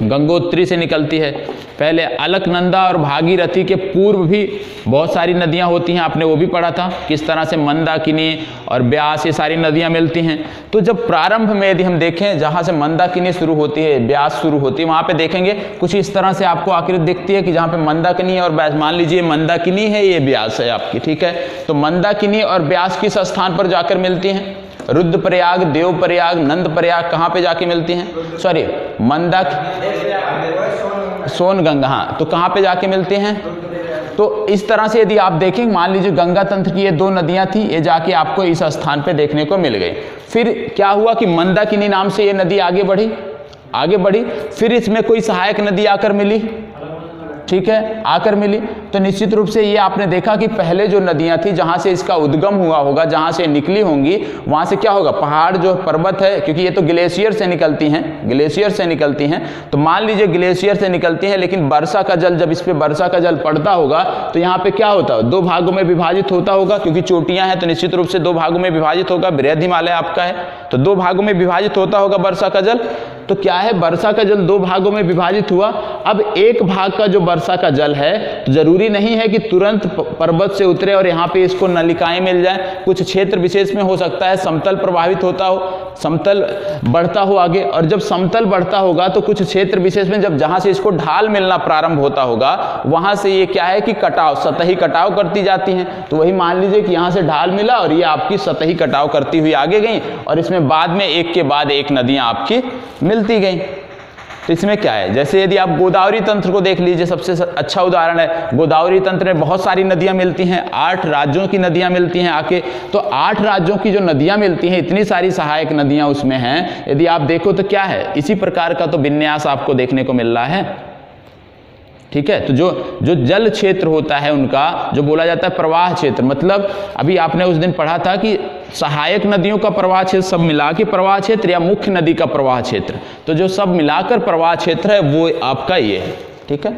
गंगोत्री से निकलती है। पहले अलकनंदा और भागीरथी के पूर्व भी बहुत सारी नदियां होती हैं, आपने वो भी पढ़ा था किस तरह से मंदाकिनी और ब्यास, ये सारी नदियां मिलती हैं। तो जब प्रारंभ में यदि हम देखें, जहाँ से मंदाकिनी शुरू होती है, ब्यास शुरू होती है, वहाँ पे देखेंगे कुछ इस तरह से आपको आकृति दिखती है कि जहाँ पे मंदाकिनी है और ब्यास, मान लीजिए मंदाकिनी है, ये ब्यास है आपकी। ठीक है, तो मंदाकिनी और ब्यास किस स्थान पर जाकर मिलती हैं? रुद्रप्रयाग, देवप्रयाग, नंदप्रयाग, कहाँ पे जाके मिलती हैं? सॉरी, सोनगंगा, हाँ, तो कहाँ पे जाके मिलते हैं? तो इस तरह से यदि आप देखें, मान लीजिए गंगा तंत्र की ये दो नदियां थी, ये जाके आपको इस स्थान पे देखने को मिल गई। फिर क्या हुआ कि मंदाकिनी नाम से ये नदी आगे बढ़ी, फिर इसमें कोई सहायक नदी आकर मिली। ठीक है, आकर मिली, तो निश्चित रूप से ये आपने देखा कि पहले जो नदियां थी, जहां से इसका उद्गम हुआ होगा, जहां से निकली होंगी, वहां से क्या होगा, पहाड़ जो पर्वत है, क्योंकि ये तो ग्लेशियर से निकलती हैं, तो मान लीजिए ग्लेशियर से निकलती हैं, लेकिन वर्षा का जल, जब इस पे वर्षा का जल पड़ता होगा तो यहाँ पे क्या होता है, दो भागों में विभाजित होता होगा, क्योंकि चोटियां हैं तो निश्चित रूप से दो भागों में विभाजित होगा। बृहद हिमालय आपका है तो दो भागों में विभाजित होता होगा वर्षा का जल। तो क्या है, वर्षा का जल दो भागों में विभाजित हुआ। अब एक भाग का जो वर्षा का जल है, तो जरूरी नहीं है कि तुरंत पर्वत से उतरे और यहाँ पे इसको नलिकाएं मिल जाए। कुछ क्षेत्र विशेष में हो सकता है समतल प्रभावित होता हो, समतल बढ़ता हो आगे, और जब समतल बढ़ता होगा तो कुछ क्षेत्र विशेष में जब जहां से इसको ढाल मिलना प्रारंभ होता होगा, वहां से ये क्या है कि कटाव, सतही कटाव करती जाती हैं। तो वही मान लीजिए कि यहाँ से ढाल मिला और ये आपकी सतही कटाव करती हुई आगे गई, और इसमें बाद में एक के बाद एक नदियां आपकी मिलती गई। तो इसमें क्या है, जैसे यदि आप गोदावरी तंत्र को देख लीजिए, सबसे अच्छा उदाहरण है। गोदावरी तंत्र में बहुत सारी नदियां मिलती हैं, 8 राज्यों की नदियां मिलती हैं आके। तो 8 राज्यों की जो नदियां मिलती हैं, इतनी सारी सहायक नदियां उसमें हैं, यदि आप देखो तो क्या है, इसी प्रकार का तो विन्यास आपको देखने को मिल रहा है। ठीक है, तो जो जल क्षेत्र होता है उनका, जो बोला जाता है प्रवाह क्षेत्र, मतलब अभी आपने उस दिन पढ़ा था कि सहायक नदियों का प्रवाह क्षेत्र सब मिला के प्रवाह क्षेत्र या मुख्य नदी का प्रवाह क्षेत्र, तो जो सब मिलाकर प्रवाह क्षेत्र है वो आपका ये है। ठीक है,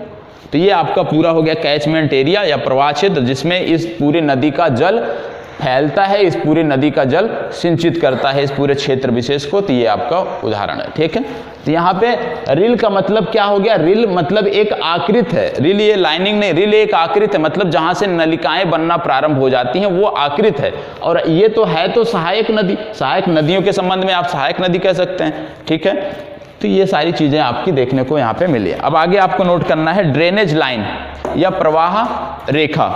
तो ये आपका पूरा हो गया कैचमेंट एरिया या प्रवाह क्षेत्र, जिसमें इस पूरी नदी का जल फैलता है, इस पूरी नदी का जल सिंचित करता है इस पूरे क्षेत्र विशेष को। तो ये आपका उदाहरण है। ठीक है, तो यहाँ पे रिल का मतलब क्या हो गया, रिल मतलब एक आकृति है। रिल ये लाइनिंग नहीं, रिल एक आकृति है, मतलब जहां से नलिकाएं बनना प्रारंभ हो जाती हैं वो आकृति है। और ये तो है तो सहायक नदी, सहायक नदियों के संबंध में आप सहायक नदी कह सकते हैं। ठीक है, तो ये सारी चीजें आपकी देखने को यहाँ पे मिली। अब आगे आपको नोट करना है ड्रेनेज लाइन या प्रवाह रेखा।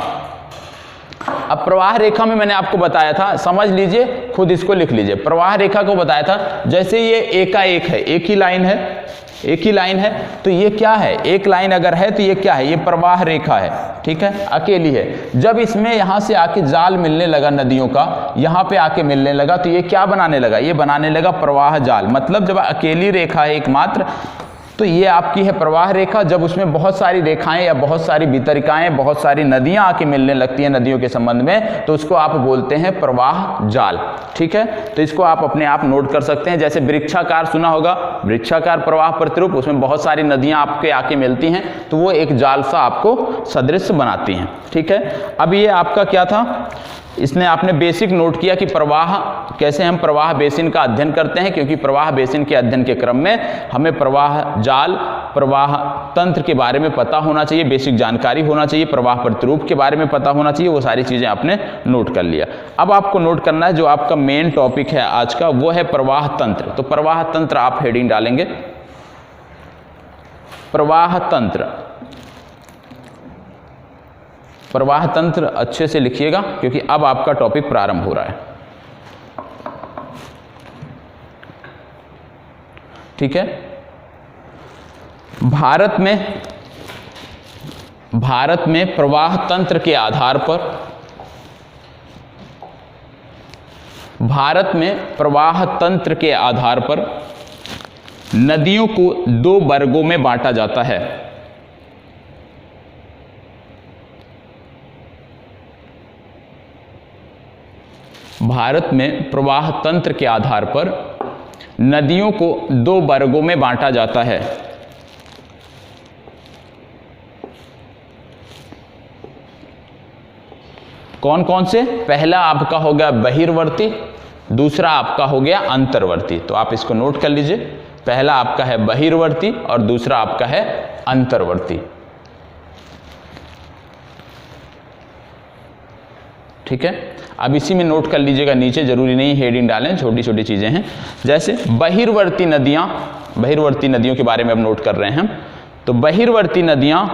अब प्रवाह रेखा में मैंने आपको बताया था, समझ लीजिए, खुद इसको लिख लीजिए। प्रवाह रेखा को बताया था जैसे ये एक का एक है, एक ही लाइन है, एक ही लाइन है, तो ये क्या है, एक लाइन अगर है तो ये क्या है, ये प्रवाह रेखा है, ठीक है, अकेली है। जब इसमें यहां से आके जाल मिलने लगा नदियों का, यहां पे आके मिलने लगा, तो ये क्या बनाने लगा, ये बनाने लगा प्रवाह जाल। मतलब जब अकेली रेखा है एकमात्र, तो ये आपकी है प्रवाह रेखा। जब उसमें बहुत सारी रेखाएं या बहुत सारी वितरिकाएं, बहुत सारी नदियां आके मिलने लगती हैं नदियों के संबंध में, तो उसको आप बोलते हैं प्रवाह जाल, ठीक है। तो इसको आप अपने आप नोट कर सकते हैं। जैसे वृक्षाकार सुना होगा, वृक्षाकार प्रवाह प्रतिरूप, उसमें बहुत सारी नदियां आपके आके मिलती हैं, तो वो एक जाल सा आपको सदृश बनाती हैं, ठीक है। अब ये आपका क्या था, इसने आपने बेसिक नोट किया कि प्रवाह, कैसे हम प्रवाह बेसिन का अध्ययन करते हैं, क्योंकि प्रवाह बेसिन के अध्ययन के क्रम में हमें प्रवाह जाल, प्रवाह तंत्र के बारे में पता होना चाहिए, बेसिक जानकारी होना चाहिए, प्रवाह प्रतिरूप के बारे में पता होना चाहिए, वो सारी चीज़ें आपने नोट कर लिया। अब आपको नोट करना है जो आपका मेन टॉपिक है आज का, वो है प्रवाह तंत्र। तो प्रवाह तंत्र आप हेडिंग डालेंगे, प्रवाह तंत्र। प्रवाह तंत्र अच्छे से लिखिएगा, क्योंकि अब आपका टॉपिक प्रारंभ हो रहा है, ठीक है। भारत में प्रवाह तंत्र के आधार पर, भारत में प्रवाह तंत्र के आधार पर नदियों को दो वर्गों में बांटा जाता है। भारत में प्रवाह तंत्र के आधार पर नदियों को दो वर्गों में बांटा जाता है। कौन कौन से, पहला आपका हो गया बहिर्वर्ती, दूसरा आपका हो गया अंतर्वर्ती। तो आप इसको नोट कर लीजिए, पहला आपका है बहिर्वर्ती और दूसरा आपका है अंतर्वर्ती, ठीक है। अब इसी में नोट कर लीजिएगा, नीचे जरूरी नहीं हेडिंग डालें, छोटी छोटी चीजें हैं। जैसे बहिर्वर्ती नदियां, बहिर्वर्ती नदियों के बारे में अब नोट कर रहे हैं। तो बहिर्वर्ती नदियां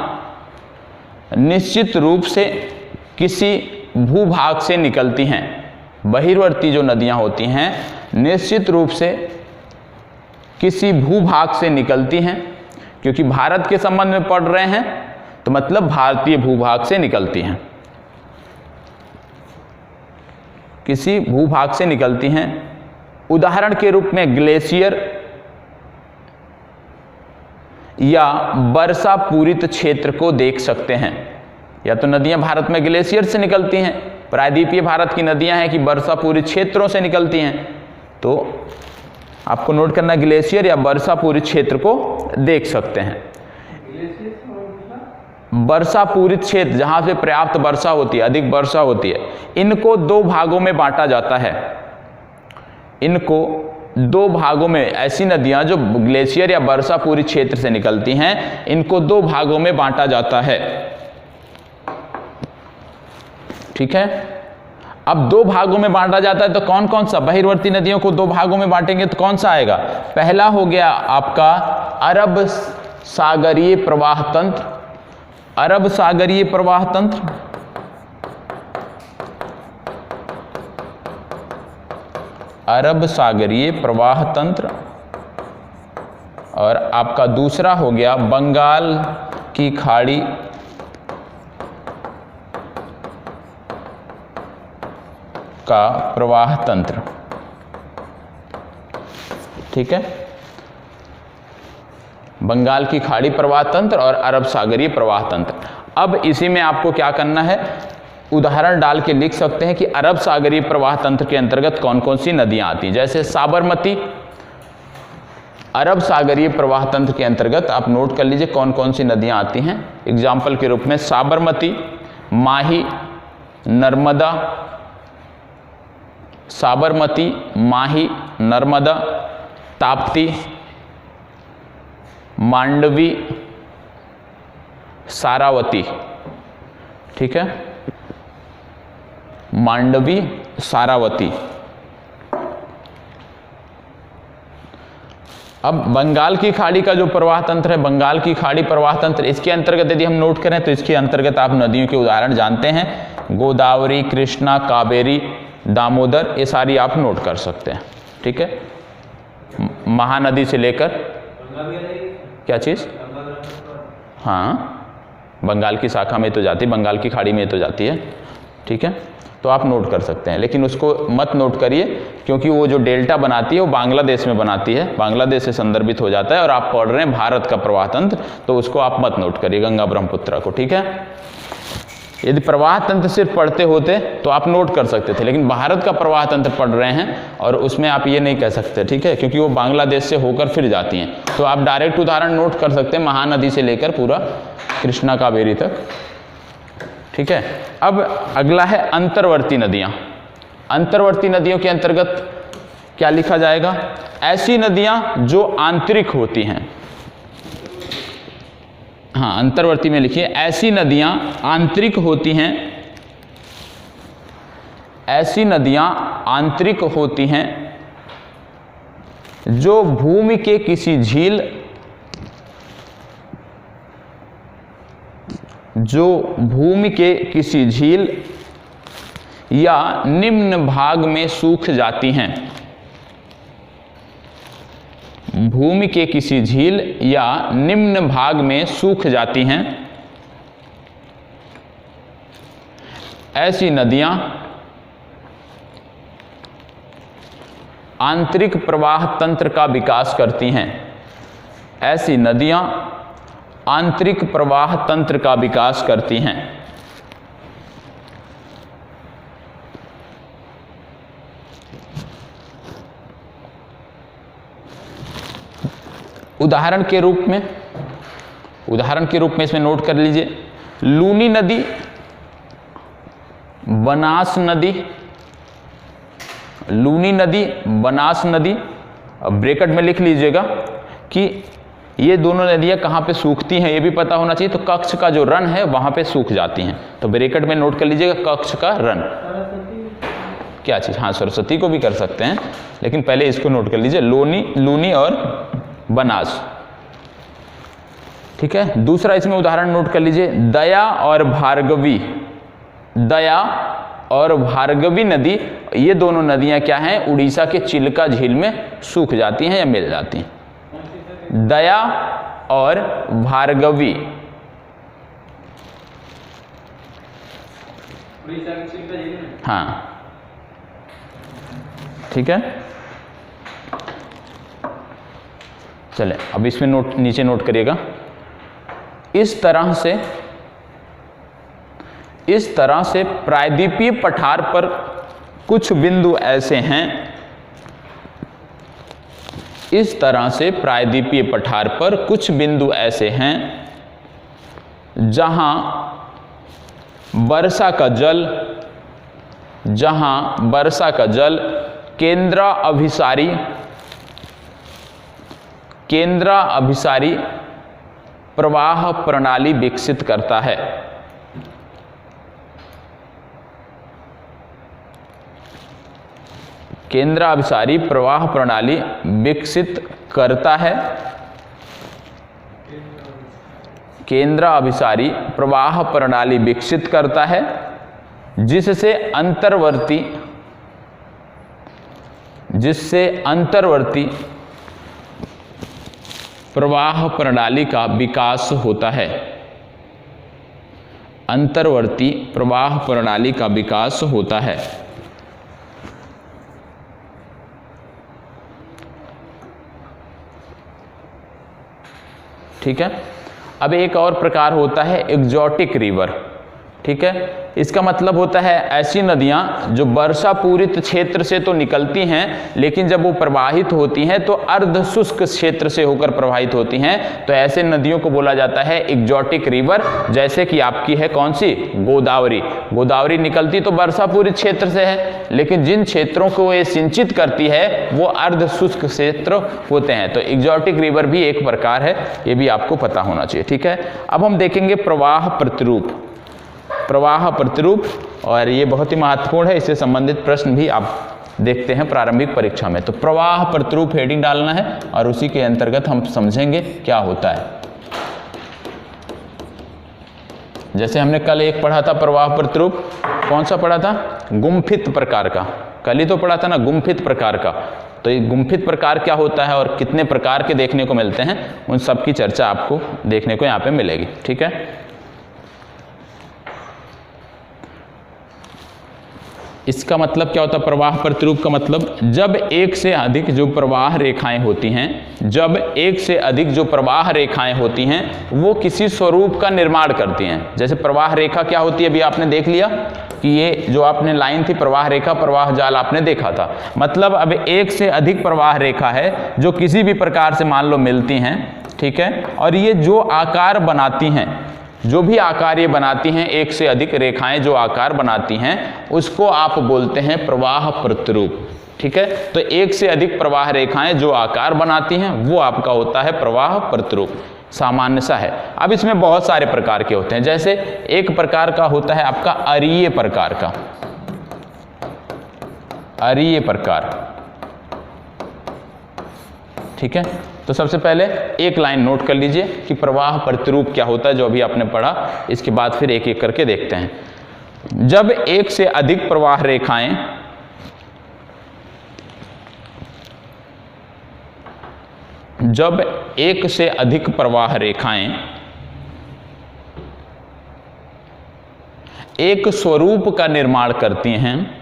निश्चित रूप से किसी भूभाग से निकलती हैं। बहिर्वर्ती जो नदियां होती हैं निश्चित रूप से किसी भूभाग से निकलती हैं, क्योंकि भारत के संबंध में पढ़ रहे हैं तो मतलब भारतीय भूभाग से निकलती हैं, किसी भूभाग से निकलती हैं। उदाहरण के रूप में ग्लेशियर या वर्षा पूरित क्षेत्र को देख सकते हैं। या तो नदियां भारत में ग्लेशियर से निकलती हैं, प्रायद्वीपीय भारत की नदियां हैं कि वर्षा पूरित क्षेत्रों से निकलती हैं, तो आपको नोट करना ग्लेशियर या वर्षा पूरित क्षेत्र को देख सकते हैं। वर्षा पूरित क्षेत्र जहां से पर्याप्त वर्षा होती है, अधिक वर्षा होती है, इनको दो भागों में बांटा जाता है। इनको दो भागों में, ऐसी नदियां जो ग्लेशियर या वर्षा पूरित क्षेत्र से निकलती हैं, इनको दो भागों में बांटा जाता है, ठीक है। अब दो भागों में बांटा जाता है तो कौन कौन सा, बहिर्वर्ती नदियों को दो भागों में बांटेंगे तो कौन सा आएगा, पहला हो गया आपका अरब सागरीय प्रवाह तंत्र, अरब सागरीय प्रवाह तंत्र, अरब सागरीय प्रवाह तंत्र, और आपका दूसरा हो गया बंगाल की खाड़ी का प्रवाह तंत्र, ठीक है। बंगाल की खाड़ी प्रवाह तंत्र और अरब सागरीय प्रवाह तंत्र। अब इसी में आपको क्या करना है, उदाहरण डाल के लिख सकते हैं कि अरब सागरीय प्रवाह तंत्र के अंतर्गत कौन कौन सी नदियां आती हैं। जैसे साबरमती, अरब सागरीय प्रवाह तंत्र के अंतर्गत आप नोट कर लीजिए कौन कौन सी नदियां आती हैं। एग्जाम्पल के रूप में साबरमती, माही, नर्मदा, साबरमती, माही, नर्मदा, ताप्ती, मांडवी, सारावती, ठीक है, मांडवी, सारावती। अब बंगाल की खाड़ी का जो प्रवाह तंत्र है, बंगाल की खाड़ी प्रवाह तंत्र, इसके अंतर्गत यदि हम नोट करें तो इसके अंतर्गत आप नदियों के उदाहरण जानते हैं गोदावरी, कृष्णा, कावेरी, दामोदर, ये सारी आप नोट कर सकते हैं। ठीक है, महानदी से लेकर क्या चीज़, हाँ बंगाल की शाखा में तो जाती है, बंगाल की खाड़ी में तो जाती है। ठीक है, तो आप नोट कर सकते हैं, लेकिन उसको मत नोट करिए क्योंकि वो जो डेल्टा बनाती है वो बांग्लादेश में बनाती है, बांग्लादेश से संदर्भित हो जाता है और आप पढ़ रहे हैं भारत का प्रवाह तंत्र, तो उसको आप मत नोट करिए, गंगा ब्रह्मपुत्र को। ठीक है, यदि प्रवाह तंत्र सिर्फ पढ़ते होते तो आप नोट कर सकते थे, लेकिन भारत का प्रवाह तंत्र पढ़ रहे हैं और उसमें आप ये नहीं कह सकते। ठीक है, क्योंकि वो बांग्लादेश से होकर फिर जाती हैं, तो आप डायरेक्ट उदाहरण नोट कर सकते हैं महानदी से लेकर पूरा कृष्णा कावेरी तक। ठीक है, अब अगला है अंतर्वर्ती नदियाँ। अंतर्वर्ती नदियों के अंतर्गत क्या लिखा जाएगा, ऐसी नदियाँ जो आंतरिक होती हैं। हाँ, अंतर्वर्ती में लिखिए ऐसी नदियाँ आंतरिक होती हैं, ऐसी नदियाँ आंतरिक होती हैं जो भूमि के किसी झील, जो भूमि के किसी झील या निम्न भाग में सूख जाती हैं, भूमि के किसी झील या निम्न भाग में सूख जाती हैं, ऐसी नदियां आंतरिक प्रवाह तंत्र का विकास करती हैं। ऐसी नदियां आंतरिक प्रवाह तंत्र का विकास करती हैं। उदाहरण के रूप में इसमें नोट कर लीजिए, लूनी नदी, बनास नदी, लूनी नदी, बनास नदी। अब ब्रैकेट में लिख लीजिएगा कि ये दोनों नदियाँ कहाँ पे सूखती हैं, ये भी पता होना चाहिए। तो कक्ष का जो रन है वहाँ पे सूख जाती हैं, तो ब्रैकेट में नोट कर लीजिएगा कक्ष का रन। क्या चीज़, हाँ सरस्वती को भी कर सकते हैं, लेकिन पहले इसको नोट कर लीजिए, लूनी और बनास। ठीक है, दूसरा इसमें उदाहरण नोट कर लीजिए, दया और भार्गवी। दया और भार्गवी नदी, ये दोनों नदियां क्या हैं, उड़ीसा के चिल्का झील में सूख जाती हैं या मिल जाती हैं। दया और भार्गवी, उड़ीसा के चिल्का झील में, हाँ ठीक है। चले अब इसमें नोट, नीचे नोट करिएगा, इस तरह से प्रायद्वीपीय पठार पर कुछ बिंदु ऐसे हैं, इस तरह से प्रायद्वीपीय पठार पर कुछ बिंदु ऐसे हैं जहां वर्षा का जल केंद्राभिसारी प्रवाह प्रणाली विकसित करता है। केंद्राभिसारी प्रवाह प्रणाली विकसित करता है। केंद्राभिसारी प्रवाह प्रणाली विकसित करता है जिससे अंतर्वर्ती प्रवाह प्रणाली का विकास होता है। अंतर्वर्ती प्रवाह प्रणाली का विकास होता है। ठीक है, अब एक और प्रकार होता है एक्सोटिक रिवर। ठीक है, इसका मतलब होता है ऐसी नदियां जो वर्षा पूरित क्षेत्र से तो निकलती हैं, लेकिन जब वो प्रवाहित होती हैं तो अर्ध शुष्क क्षेत्र से होकर प्रवाहित होती हैं, तो ऐसे नदियों को बोला जाता है एक्सोटिक रिवर। जैसे कि आपकी है कौन सी, गोदावरी। गोदावरी निकलती तो वर्षा पूरित क्षेत्र से है, लेकिन जिन क्षेत्रों को ये सिंचित करती है वो अर्ध शुष्क क्षेत्र होते हैं। तो एक्सोटिक रिवर भी एक प्रकार है, ये भी आपको पता होना चाहिए। ठीक है, अब हम देखेंगे प्रवाह प्रतिरूप। प्रवाह प्रतिरूप, और ये बहुत ही महत्वपूर्ण है, इससे संबंधित प्रश्न भी आप देखते हैं प्रारंभिक परीक्षा में। तो प्रवाह प्रतिरूप हेडिंग डालना है और उसी के अंतर्गत हम समझेंगे क्या होता है। जैसे हमने कल एक पढ़ा था प्रवाह प्रतिरूप, कौन सा पढ़ा था? गुम्फित प्रकार का, कल ही तो पढ़ा था ना, गुम्फित प्रकार का। तो ये गुम्फित प्रकार क्या होता है और कितने प्रकार के देखने को मिलते हैं, उन सब की चर्चा आपको देखने को यहाँ पे मिलेगी। ठीक है, इसका मतलब क्या होता है प्रवाह प्रतिरूप का मतलब, जब एक से अधिक जो प्रवाह रेखाएं होती हैं, जब एक से अधिक जो प्रवाह रेखाएं होती हैं वो किसी स्वरूप का निर्माण करती हैं। जैसे प्रवाह रेखा क्या होती है, अभी आपने देख लिया कि ये जो आपने लाइन थी प्रवाह रेखा, प्रवाह जाल आपने देखा था। मतलब अब एक से अधिक प्रवाह रेखा है जो किसी भी प्रकार से मान लो मिलती हैं, ठीक है, और ये जो आकार बनाती हैं, जो भी आकार ये बनाती हैं, एक से अधिक रेखाएं जो आकार बनाती हैं, उसको आप बोलते हैं प्रवाह प्रतिरूप। ठीक है, तो एक से अधिक प्रवाह रेखाएं जो आकार बनाती हैं वो आपका होता है प्रवाह प्रतिरूप, सामान्य सा है। अब इसमें बहुत सारे प्रकार के होते हैं, जैसे एक प्रकार का होता है आपका अरीय प्रकार का, अरीय प्रकार। ठीक है, तो सबसे पहले एक लाइन नोट कर लीजिए कि प्रवाह प्रतिरूप क्या होता है, जो अभी आपने पढ़ा। इसके बाद फिर एक एक करके देखते हैं। जब एक से अधिक प्रवाह रेखाएं जब एक से अधिक प्रवाह रेखाएं एक स्वरूप का निर्माण करती हैं,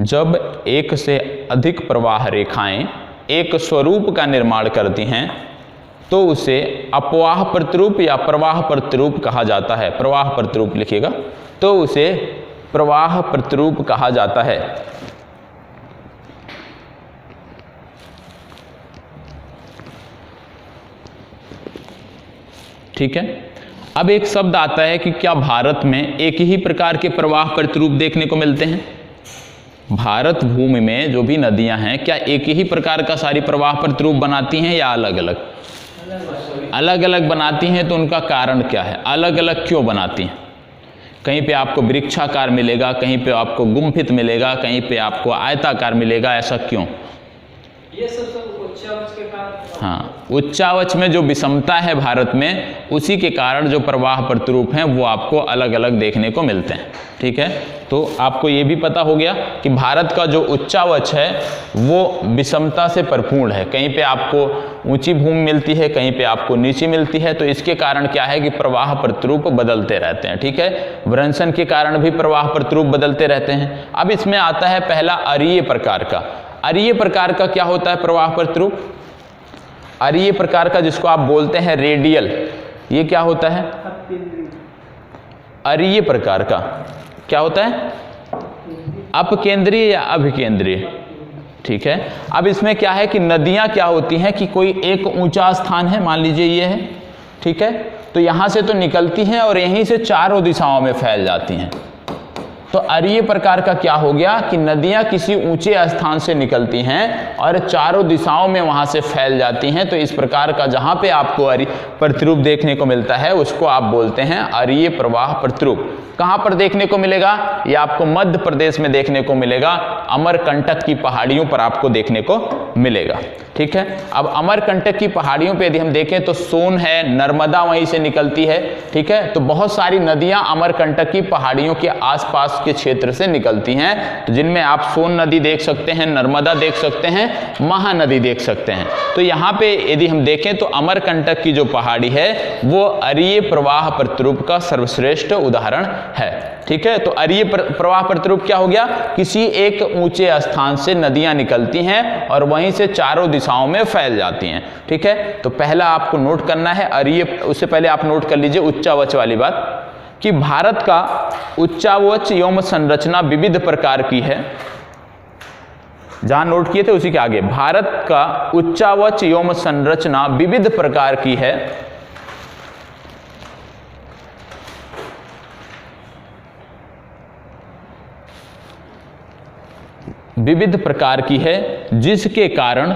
जब एक से अधिक प्रवाह रेखाएं एक स्वरूप का निर्माण करती हैं तो उसे अपवाह प्रतिरूप या प्रवाह प्रतिरूप कहा जाता है। प्रवाह प्रतिरूप लिखिएगा, तो उसे प्रवाह प्रतिरूप कहा जाता है। ठीक है, अब एक शब्द आता है कि क्या भारत में एक ही प्रकार के प्रवाह प्रतिरूप देखने को मिलते हैं? भारत भूमि में जो भी नदियां हैं, क्या एक ही प्रकार का सारी प्रवाह प्रतिरूप बनाती हैं या अलग अलग? अलग अलग बनाती हैं। तो उनका कारण क्या है, अलग अलग क्यों बनाती हैं? कहीं पे आपको वृक्षाकार मिलेगा, कहीं पे आपको गुम्फित मिलेगा, कहीं पे आपको आयताकार मिलेगा, ऐसा क्यों? ये सब उच्चावच के कारण। हाँ, उच्चावच में जो विषमता है भारत में, उसी के कारण जो प्रवाह प्रतिरूप हैं वो आपको अलग अलग देखने को मिलते हैं। ठीक है, तो आपको ये भी पता हो गया कि भारत का जो उच्चावच है वो विषमता से परिपूर्ण है। कहीं पे आपको ऊंची भूमि मिलती है, कहीं पे आपको नीची मिलती है। तो इसके कारण क्या है कि प्रवाह प्रतिरूप बदलते रहते हैं। ठीक है, भ्रंशन के कारण भी प्रवाह प्रतिरूप बदलते रहते हैं। अब इसमें आता है पहला अरीय प्रकार का। अरीय प्रकार का क्या होता है प्रवाह प्रतिरूप? अरीय प्रकार का, जिसको आप बोलते हैं रेडियल, ये क्या होता है? अरीय प्रकार का क्या होता है? अपकेंद्रीय या अभिकेंद्रीय। ठीक है, अब इसमें क्या है कि नदियां क्या होती हैं कि कोई एक ऊंचा स्थान है, मान लीजिए ये है, ठीक है, तो यहां से तो निकलती हैं और यहीं से चारों दिशाओं में फैल जाती हैं। तो अरीय प्रकार का क्या हो गया कि नदियां किसी ऊंचे स्थान से निकलती हैं और चारों दिशाओं में वहां से फैल जाती हैं। तो इस प्रकार का जहां पे आपको अरीय प्रतिरूप देखने को मिलता है उसको आप बोलते हैं अरीय प्रवाह प्रतिरूप। कहां पर देखने को मिलेगा? ये आपको मध्य प्रदेश में देखने को मिलेगा, अमरकंटक की पहाड़ियों पर आपको देखने को मिलेगा। ठीक है, अब अमरकंटक की पहाड़ियों पे यदि हम देखें तो सोन है, नर्मदा वहीं से निकलती है। ठीक है, तो बहुत सारी नदियां अमरकंटक की पहाड़ियों के आसपास के क्षेत्र से निकलती हैं, तो जिनमें आप सोन नदी देख सकते हैं, नर्मदा देख सकते हैं, महानदी देख सकते हैं। तो यहाँ पे यदि हम देखें तो अमरकंटक की जो पहाड़ी है वो अरीय प्रवाह प्रतिरूप का सर्वश्रेष्ठ उदाहरण है। ठीक है, तो अरीय प्रवाह प्रतिरूप क्या हो गया? किसी एक ऊंचे स्थान से नदियां निकलती हैं और वहीं से चारों दिशाओं में फैल जाती हैं। ठीक है, तो पहला आपको नोट करना है अरीय। उससे पहले आप नोट कर लीजिए उच्चावच वाली बात कि भारत का उच्चावच एवं संरचना विविध प्रकार की है। जहां नोट किए थे उसी के आगे, भारत का उच्चावच एवं संरचना विविध प्रकार की है। विविध प्रकार की है, जिसके कारण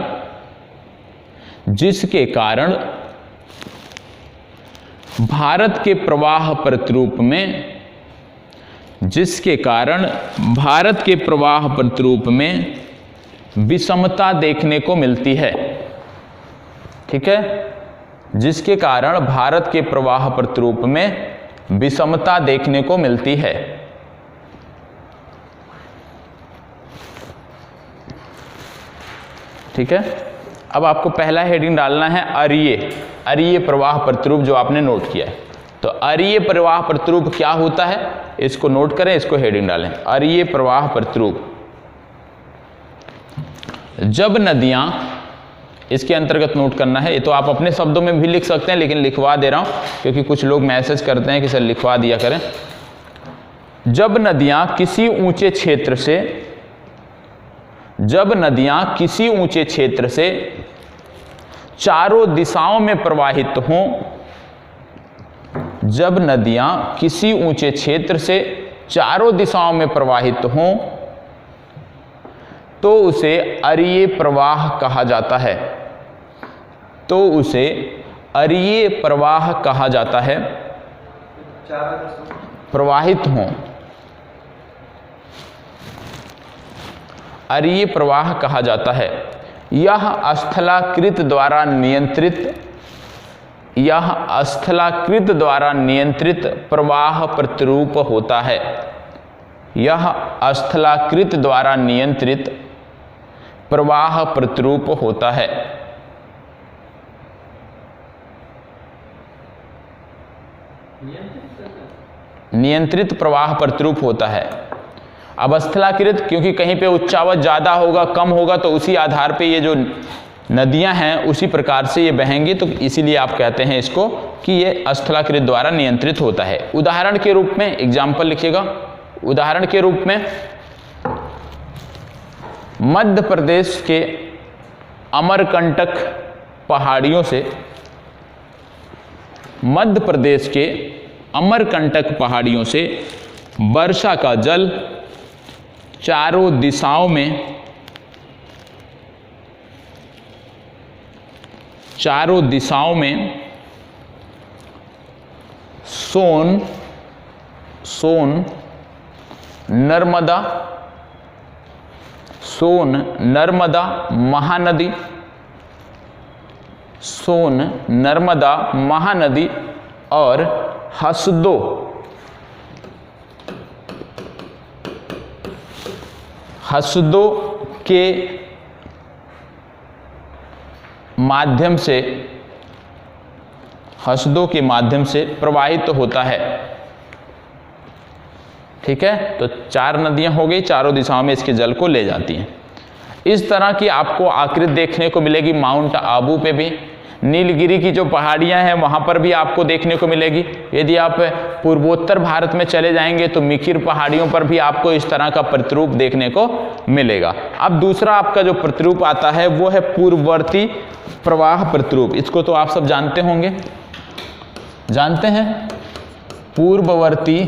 भारत के प्रवाह प्रतिरूप में विषमता देखने को मिलती है। ठीक है, जिसके कारण भारत के प्रवाह प्रतिरूप में विषमता देखने को मिलती है। ठीक है, अब आपको पहला हेडिंग डालना है अरीय प्रवाह प्रतिरूप, जो आपने नोट किया है। तो अरीय प्रवाह प्रतिरूप क्या होता है, इसको नोट करें, इसको हेडिंग डालें। अरीय प्रवाह प्रतिरूप, जब नदियां, इसके अंतर्गत नोट करना है, ये तो आप अपने शब्दों में भी लिख सकते हैं, लेकिन लिखवा दे रहा हूं क्योंकि कुछ लोग मैसेज करते हैं कि सर लिखवा दिया करें। जब नदियां किसी ऊंचे क्षेत्र से, जब नदियां किसी ऊंचे क्षेत्र से चारों दिशाओं में प्रवाहित हों, जब नदियां किसी ऊंचे क्षेत्र से चारों दिशाओं में प्रवाहित हों तो उसे अरीय प्रवाह कहा जाता है। तो उसे अरीय प्रवाह कहा जाता है। प्रवाहित हों, अरीय प्रवाह कहा जाता है। यह स्थलाकृत द्वारा नियंत्रित, यह स्थलाकृत द्वारा नियंत्रित प्रवाह प्रतिरूप होता है। यह स्थलाकृत द्वारा नियंत्रित प्रवाह प्रतिरूप होता है। नियंत्रित प्रवाह प्रतिरूप होता है। अब स्थलाकृत, क्योंकि कहीं पे उच्चावच ज़्यादा होगा, कम होगा, तो उसी आधार पे ये जो नदियां हैं उसी प्रकार से ये बहेंगी, तो इसीलिए आप कहते हैं इसको कि ये स्थलाकृत द्वारा नियंत्रित होता है। उदाहरण के रूप में एग्जाम्पल लिखिएगा। उदाहरण के रूप में मध्य प्रदेश के अमरकंटक पहाड़ियों से, मध्य प्रदेश के अमरकंटक पहाड़ियों से वर्षा का जल चारों दिशाओं में, चारों दिशाओं में सोन नर्मदा महानदी, सोन नर्मदा महानदी और हसदो के माध्यम से, हसदों के माध्यम से प्रवाहित होता है। ठीक है, तो चार नदियां हो गई, चारों दिशाओं में इसके जल को ले जाती हैं। इस तरह की आपको आकृति देखने को मिलेगी माउंट आबू पे भी, नीलगिरी की जो पहाड़ियां हैं वहां पर भी आपको देखने को मिलेगी। यदि आप पूर्वोत्तर भारत में चले जाएंगे तो मिकिर पहाड़ियों पर भी आपको इस तरह का प्रतिरूप देखने को मिलेगा। अब दूसरा आपका जो प्रतिरूप आता है वो है पूर्ववर्ती प्रवाह प्रतिरूप। इसको तो आप सब जानते होंगे, जानते हैं, पूर्ववर्ती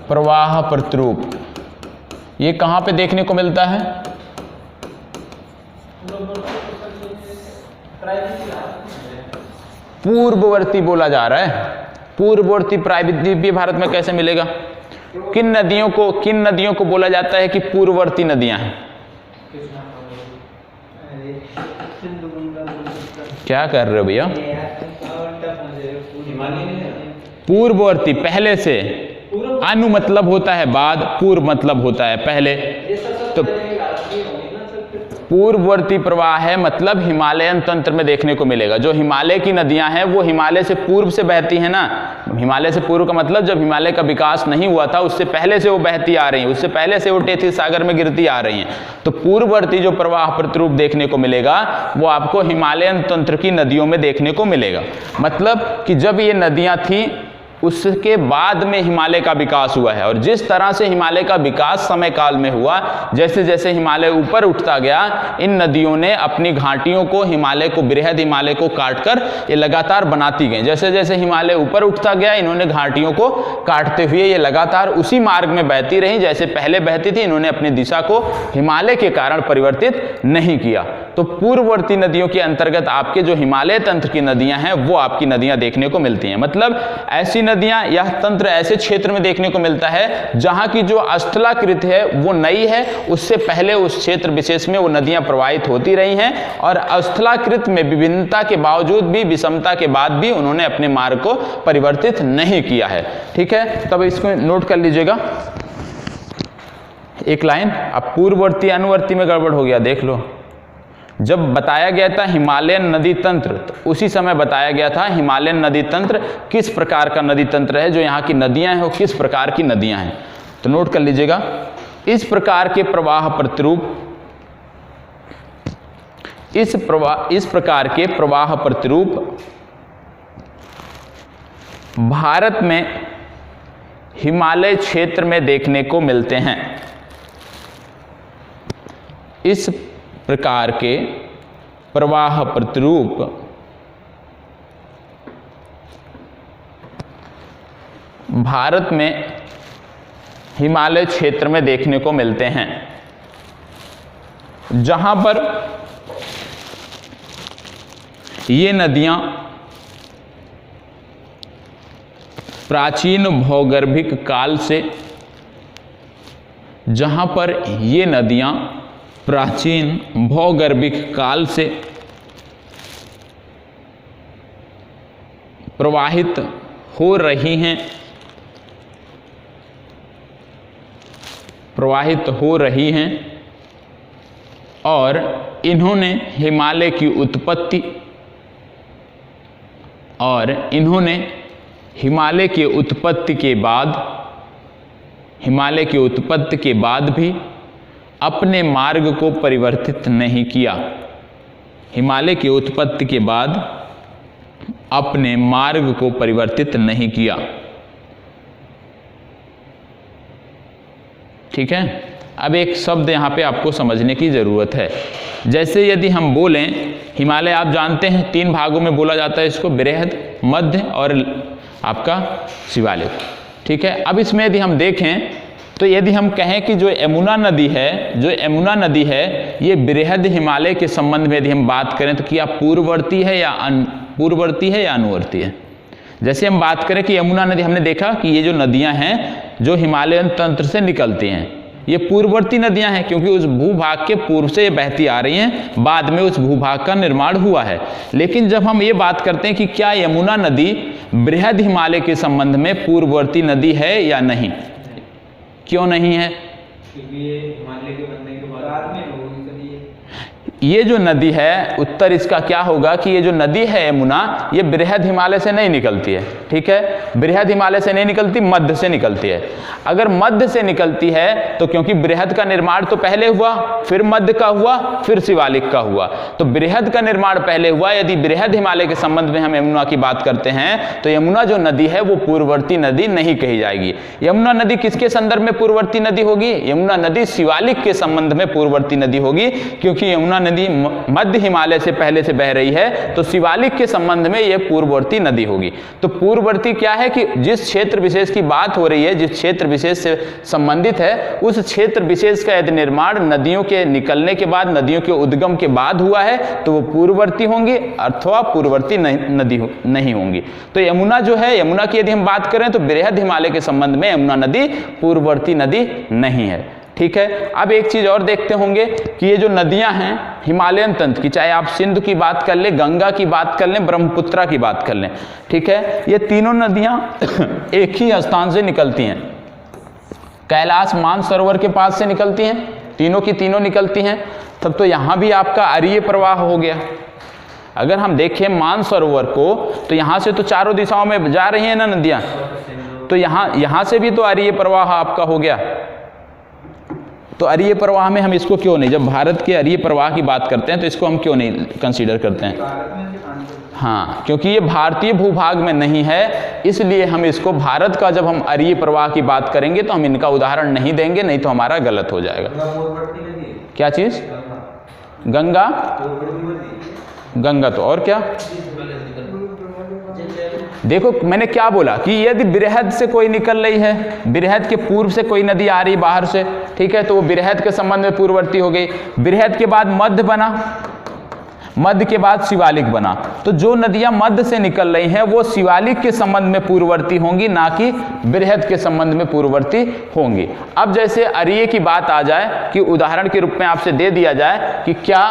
प्रवाह प्रतिरूप। ये कहां पे देखने को मिलता है? पूर्ववर्ती बोला जा रहा है। पूर्ववर्ती प्रायद्वीपीय भारत में कैसे मिलेगा? किन नदियों को बोला जाता है कि पूर्ववर्ती नदियां हैं? क्या कर रहे हो भैया? पूर्ववर्ती, पहले से। अनु मतलब होता है बाद, पूर्व मतलब होता है पहले। तो पूर्ववर्ती प्रवाह है, मतलब हिमालयन तंत्र में देखने को मिलेगा। जो हिमालय की नदियां हैं वो हिमालय से पूर्व से बहती हैं ना। हिमालय से पूर्व का मतलब जब हिमालय का विकास नहीं हुआ था उससे पहले से वो बहती आ रही हैं, उससे पहले से वो टेथी सागर में गिरती आ रही हैं। तो पूर्ववर्ती जो प्रवाह प्रतिरूप देखने को मिलेगा वो आपको हिमालयन तंत्र की नदियों में देखने को मिलेगा। मतलब कि जब ये नदियां थी उसके बाद में हिमालय का विकास हुआ है, और जिस तरह से हिमालय का विकास समय काल में हुआ, जैसे जैसे हिमालय ऊपर उठता गया, इन नदियों ने अपनी घाटियों को, हिमालय को, बृहद हिमालय को काटकर ये लगातार बनाती गई। जैसे जैसे हिमालय ऊपर उठता गया इन्होंने घाटियों को काटते हुए ये लगातार उसी मार्ग में बहती रही जैसे पहले बहती थी। इन्होंने अपनी दिशा को हिमालय के कारण परिवर्तित नहीं किया। तो पूर्ववर्ती नदियों के अंतर्गत आपके जो हिमालय तंत्र की नदियां हैं वो आपकी नदियां देखने को मिलती हैं। मतलब ऐसी नदियां, यह तंत्र ऐसे क्षेत्र में देखने को मिलता है जहां की जो स्थलाकृत है वो नई है, उससे पहले उस क्षेत्र विशेष में वो नदियां प्रवाहित होती रही हैं और स्थलाकृत में विभिन्नता के बावजूद भी, विषमता के बाद भी उन्होंने अपने मार्ग को परिवर्तित नहीं किया है। ठीक है, तब इसको नोट कर लीजिएगा एक लाइन। अब पूर्ववर्ती अनुवर्ती में गड़बड़ हो गया, देख लो। जब बताया गया था हिमालयन नदी तंत्र, तो उसी समय बताया गया था हिमालयन नदी तंत्र किस प्रकार का नदी तंत्र है, जो यहाँ की नदियाँ हैं वो किस प्रकार की नदियाँ हैं। तो नोट कर लीजिएगा, इस प्रकार के प्रवाह प्रतिरूप, इस प्रकार के प्रवाह प्रतिरूप भारत में हिमालय क्षेत्र में देखने को मिलते हैं। इस प्रकार के प्रवाह प्रतिरूप भारत में हिमालय क्षेत्र में देखने को मिलते हैं, जहां पर ये नदियां प्राचीन भौगर्भिक काल से, जहां पर ये नदियां प्राचीन भौगर्भिक काल से प्रवाहित हो रही हैं, और इन्होंने हिमालय की उत्पत्ति के बाद भी अपने मार्ग को परिवर्तित नहीं किया। हिमालय की उत्पत्ति के बाद अपने मार्ग को परिवर्तित नहीं किया। ठीक है, अब एक शब्द यहाँ पे आपको समझने की ज़रूरत है। जैसे यदि हम बोलें हिमालय, आप जानते हैं 3 भागों में बोला जाता है इसको, बृहद, मध्य और आपका शिवालिक। ठीक है, अब इसमें यदि हम देखें तो यदि हम कहें कि जो यमुना नदी है ये बृहद हिमालय के संबंध में यदि हम बात करें तो क्या पूर्ववर्ती है या अनुवर्ती है। जैसे हम बात करें कि यमुना नदी, हमने देखा कि ये जो नदियां हैं जो हिमालयन तंत्र से निकलती हैं, ये पूर्ववर्ती नदियां हैं क्योंकि उस भूभाग के पूर्व से ये बहती आ रही हैं, बाद में उस भूभाग का निर्माण हुआ है। लेकिन जब हम ये बात करते हैं कि क्या यमुना नदी बृहद हिमालय के संबंध में पूर्ववर्ती नदी है या नहीं, क्यों नहीं है? क्योंकि ये हिमालय के बनने के बाद में होगी। ये जो नदी है, उत्तर इसका क्या होगा कि ये जो नदी है यमुना, ये बृहद हिमालय से नहीं निकलती है। ठीक है, बृहद हिमालय से नहीं निकलती, मध्य से निकलती है। अगर मध्य से निकलती है तो क्योंकि बृहद का निर्माण तो पहले हुआ, फिर मध्य का हुआ, फिर शिवालिक का हुआ, तो बृहद का निर्माण पहले हुआ। यदि बृहद हिमालय के संबंध में हम यमुना की बात करते हैं तो यमुना जो नदी है वो पूर्ववर्ती नदी नहीं कही जाएगी। यमुना नदी किसके संदर्भ में पूर्ववर्ती नदी होगी? यमुना नदी शिवालिक के संबंध में पूर्ववर्ती नदी होगी, क्योंकि यमुना नदी मध्य हिमालय से पहले से बह रही है, तो शिवालिक के संबंध में यह पूर्ववर्ती नदी होगी। तो पूर्ववर्ती क्या है कि जिस क्षेत्र विशेष की बात हो रही है, जिस क्षेत्र विशेष से संबंधित है, उस क्षेत्र विशेष का यदि निर्माण नदियों के निकलने के बाद, नदियों के उद्गम के बाद हुआ है तो वो पूर्ववर्ती होंगी अथवा पूर्ववर्ती नदी नहीं होंगी। तो यमुना जो है, यमुना की यदि हम बात करें तो बृहद हिमालय के संबंध में यमुना नदी पूर्ववर्ती नदी नहीं है। ठीक है, अब एक चीज और देखते होंगे कि ये जो नदियां हैं हिमालयन तंत्र की, चाहे आप सिंधु की बात कर लें, गंगा की बात कर लें, ब्रह्मपुत्रा की बात कर लें, ठीक है, ये तीनों नदियां एक ही स्थान से निकलती हैं। कैलाश मानसरोवर के पास से निकलती हैं, तीनों की तीनों निकलती हैं। तब तो यहाँ भी आपका अरीय प्रवाह हो गया। अगर हम देखें मानसरोवर को तो यहाँ से तो चारों दिशाओं में जा रही हैं ना नदियाँ, तो यहाँ से भी तो अरीय प्रवाह आपका हो गया। तो अरीय प्रवाह में हम इसको क्यों नहीं, जब भारत के अरीय प्रवाह की बात करते हैं तो इसको हम क्यों नहीं कंसीडर करते हैं? हाँ, क्योंकि ये भारतीय भूभाग में नहीं है, इसलिए हम इसको भारत का, जब हम अरीय प्रवाह की बात करेंगे तो हम इनका उदाहरण नहीं देंगे, नहीं तो हमारा गलत हो जाएगा। क्या चीज़? गंगा तो और क्या? देखो मैंने क्या बोला कि यदि बृहद से कोई निकल रही है, बृहद के पूर्व से कोई नदी आ रही बाहर से, ठीक है, तो वो बृहद के संबंध में पूर्ववर्ती हो गई। बृहद के बाद मध्य बना, मध्य के बाद शिवालिक बना। तो जो नदियां मध्य से निकल रही हैं वो शिवालिक के संबंध में पूर्ववर्ती होंगी, ना कि बृहद के संबंध में पूर्ववर्ती होंगी। अब जैसे अरिये की बात आ जाए कि उदाहरण के रूप में आपसे दे दिया जाए कि क्या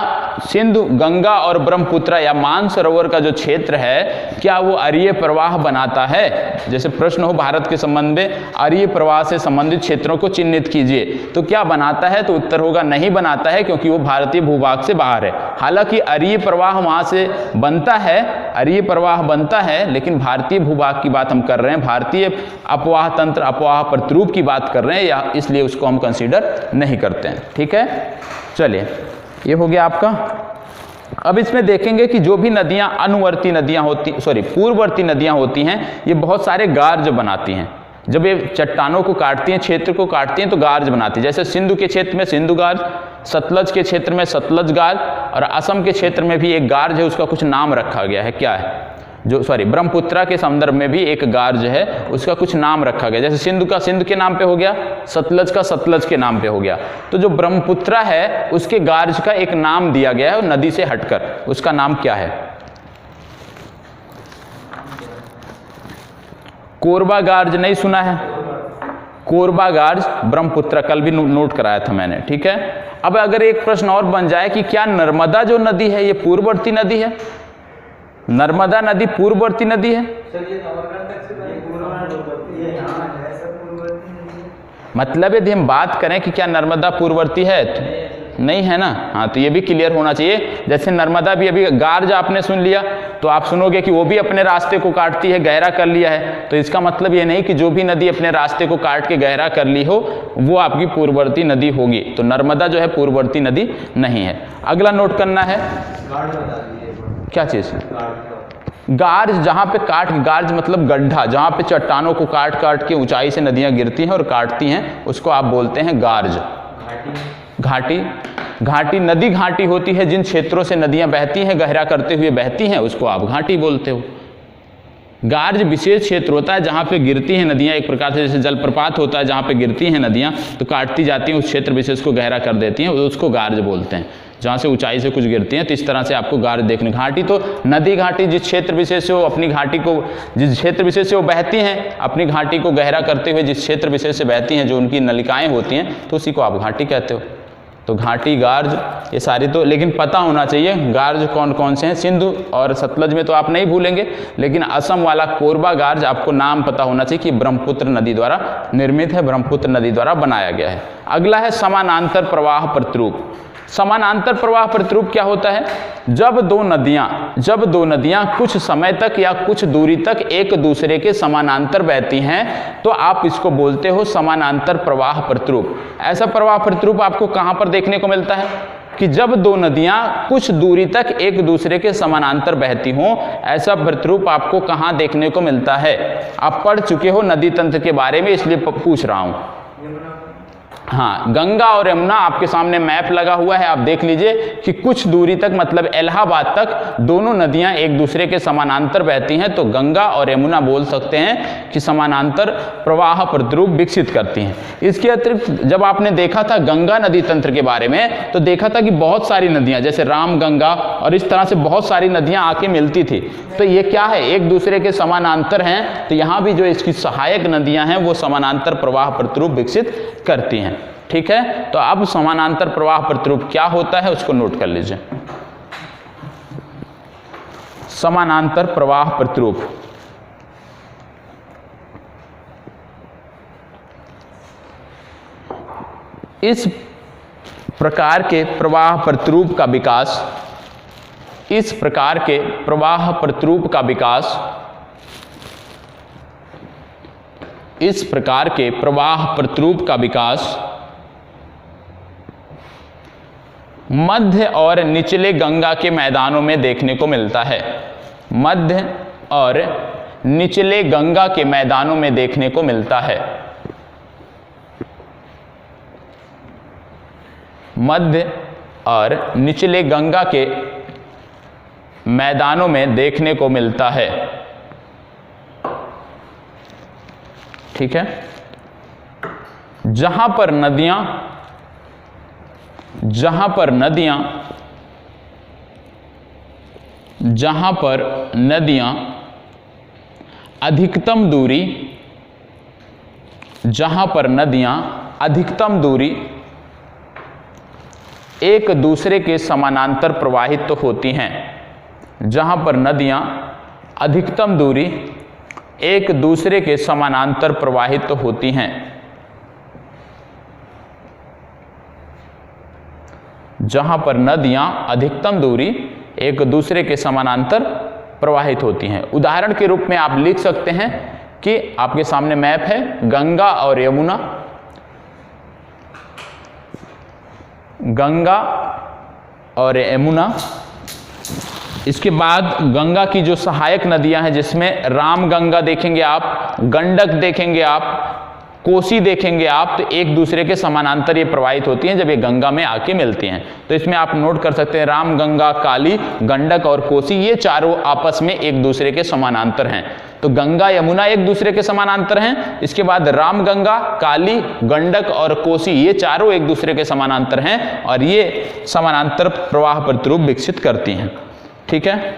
सिंधु, गंगा और ब्रह्मपुत्र या मानसरोवर का जो क्षेत्र है क्या वो अरिये प्रवाह बनाता है? जैसे प्रश्न हो भारत के संबंध में, अरिये प्रवाह से संबंधित क्षेत्रों को चिन्हित कीजिए, तो क्या बनाता है? तो उत्तर होगा नहीं बनाता है, क्योंकि वो भारतीय भूभाग से बाहर है। हालांकि अरिये प्रवाह वहां से बनता है, अरिये प्रवाह बनता है, लेकिन भारतीय भूभाग की बात हम कर रहे हैं, भारतीय अपवाह तंत्र, अपवाह प्रतिरूप की बात कर रहे हैं, या इसलिए उसको हम कंसीडर नहीं करते हैं। ठीक है, चलिए ये हो गया आपका। अब इसमें देखेंगे कि जो भी नदियां अनुवर्ती नदियां होती, पूर्ववर्ती नदियां होती हैं, ये बहुत सारे गार्ज बनाती हैं। जब ये चट्टानों को काटती हैं, क्षेत्र को काटती हैं, तो गार्ज बनाती है। जैसे सिंधु के क्षेत्र में सिंधु गार्ज, सतलज के क्षेत्र में सतलज गार्ज, और असम के क्षेत्र में भी एक गार्ज है, उसका कुछ नाम रखा गया है। क्या है? ब्रह्मपुत्रा के संदर्भ में भी एक गार्ज है, उसका कुछ नाम रखा गया। जैसे सिंधु का सिंधु के नाम पे हो गया, सतलज का सतलज के नाम पे हो गया। तो जो ब्रह्मपुत्रा है उसके गार्ज का एक नाम दिया गया है नदी से हटकर, उसका नाम क्या है? कोरबा गार्ज नहीं सुना है? कोरबा गार्ज ब्रह्मपुत्र, कल भी नोट कराया था मैंने। ठीक है, अब अगर एक प्रश्न और बन जाए कि क्या नर्मदा जो नदी है ये पूर्ववर्ती नदी है? नर्मदा नदी पूर्ववर्ती नदी है? मतलब यदि हम बात करें कि क्या नर्मदा पूर्ववर्ती है, तो नहीं है ना। हाँ, तो ये भी क्लियर होना चाहिए। जैसे नर्मदा भी, अभी गार्ज आपने सुन लिया तो आप सुनोगे कि वो भी अपने रास्ते को काटती है, गहरा कर लिया है, तो इसका मतलब ये नहीं कि जो भी नदी अपने रास्ते को काट के गहरा कर ली हो वो आपकी पूर्ववर्ती नदी होगी। तो नर्मदा जो है पूर्ववर्ती नदी नहीं है। अगला नोट करना है, क्या चीज़? गार्ज, जहाँ पे गार्ज मतलब गड्ढा, जहाँ पे चट्टानों को काट काट के ऊंचाई से नदियाँ गिरती हैं और काटती हैं, उसको आप बोलते हैं गार्ज। घाटी, घाटी नदी घाटी होती है जिन क्षेत्रों से नदियाँ बहती हैं, गहरा करते हुए बहती हैं, उसको आप घाटी बोलते हो। गार्ज विशेष क्षेत्र होता है जहाँ पे गिरती हैं नदियाँ, एक प्रकार से जैसे जलप्रपात होता है जहाँ पे गिरती हैं नदियाँ तो काटती जाती हैं, उस क्षेत्र विशेष को गहरा कर देती हैं, उसको गार्ज बोलते हैं। जहाँ से ऊंचाई से कुछ गिरती हैं, तो इस तरह से आपको गार्ज देखने। घाटी तो नदी घाटी जिस क्षेत्र विशेष से वो अपनी घाटी को, जिस क्षेत्र विशेष से वो बहती हैं, अपनी घाटी को गहरा करते हुए जिस क्षेत्र विशेष से बहती हैं, जो उनकी नलिकाएँ होती हैं, तो उसी को आप घाटी कहते हो। तो घाटी, गार्ज, ये सारी तो, लेकिन पता होना चाहिए गार्ज कौन कौन से हैं। सिंधु और सतलज में तो आप नहीं भूलेंगे, लेकिन असम वाला कोरबा गार्ज आपको नाम पता होना चाहिए कि ब्रह्मपुत्र नदी द्वारा निर्मित है, ब्रह्मपुत्र नदी द्वारा बनाया गया है। अगला है समानांतर प्रवाह प्रतिरूप। समानांतर प्रवाह प्रतिरूप क्या होता है? जब दो नदियां कुछ समय तक या कुछ दूरी तक एक दूसरे के समानांतर बहती हैं तो आप इसको बोलते हो समानांतर प्रवाह प्रतिरूप। ऐसा प्रवाह प्रतिरूप आपको कहां पर देखने को मिलता है कि जब दो नदियां कुछ दूरी तक एक दूसरे के समानांतर बहती हों, ऐसा प्रतिरूप आपको कहां देखने को मिलता है? आप पढ़ चुके हो नदी तंत्र के बारे में, इसलिए पूछ रहा हूं। हाँ, गंगा और यमुना आपके सामने मैप लगा हुआ है, आप देख लीजिए कि कुछ दूरी तक, मतलब इलाहाबाद तक दोनों नदियां एक दूसरे के समानांतर बहती हैं, तो गंगा और यमुना बोल सकते हैं कि समानांतर प्रवाह प्रतिरूप विकसित करती हैं। इसके अतिरिक्त जब आपने देखा था गंगा नदी तंत्र के बारे में, तो देखा था कि बहुत सारी नदियां जैसे राम गंगा और इस तरह से बहुत सारी नदियां आके मिलती थी। तो ये क्या है? एक दूसरे के समानांतर हैं, तो यहाँ भी जो इसकी सहायक नदियां हैं वो समानांतर प्रवाह प्रतिरूप विकसित करती हैं। ठीक है, तो अब समानांतर प्रवाह प्रतिरूप क्या होता है उसको नोट कर लीजिए। समानांतर प्रवाह प्रतिरूप इस प्रकार के प्रवाह प्रतिरूप का विकास, इस प्रकार के प्रवाह प्रतिरूप का विकास, इस प्रकार के प्रवाह प्रतिरूप का विकास मध्य और निचले गंगा के मैदानों में देखने को मिलता है। मध्य और निचले गंगा के मैदानों में देखने को मिलता है। मध्य और निचले गंगा के मैदानों में देखने को मिलता है। ठीक है, जहां पर नदियां जहां पर नदियां अधिकतम दूरी, जहां पर नदियां अधिकतम दूरी एक दूसरे के समानांतर प्रवाहित तो होती हैं, जहां पर नदियां अधिकतम दूरी एक दूसरे के समानांतर प्रवाहित तो होती हैं, जहां पर नदियां अधिकतम दूरी एक दूसरे के समानांतर प्रवाहित होती हैं। उदाहरण के रूप में आप लिख सकते हैं कि आपके सामने मैप है, गंगा और यमुना, गंगा और यमुना। इसके बाद गंगा की जो सहायक नदियां हैं, जिसमें रामगंगा देखेंगे आप, गंडक देखेंगे आप, कोसी देखेंगे आप, तो एक दूसरे के समानांतर ये प्रवाहित होती हैं जब ये गंगा में आके मिलती हैं। तो इसमें आप नोट कर सकते हैं रामगंगा, काली, गंडक और कोसी, ये चारों आपस में एक दूसरे के समानांतर हैं। तो गंगा यमुना एक दूसरे के समानांतर हैं। इसके बाद रामगंगा, काली, गंडक और कोसी, ये चारों एक दूसरे के समानांतर हैं और ये समानांतर प्रवाह प्रतिरूप विकसित करती हैं। ठीक है।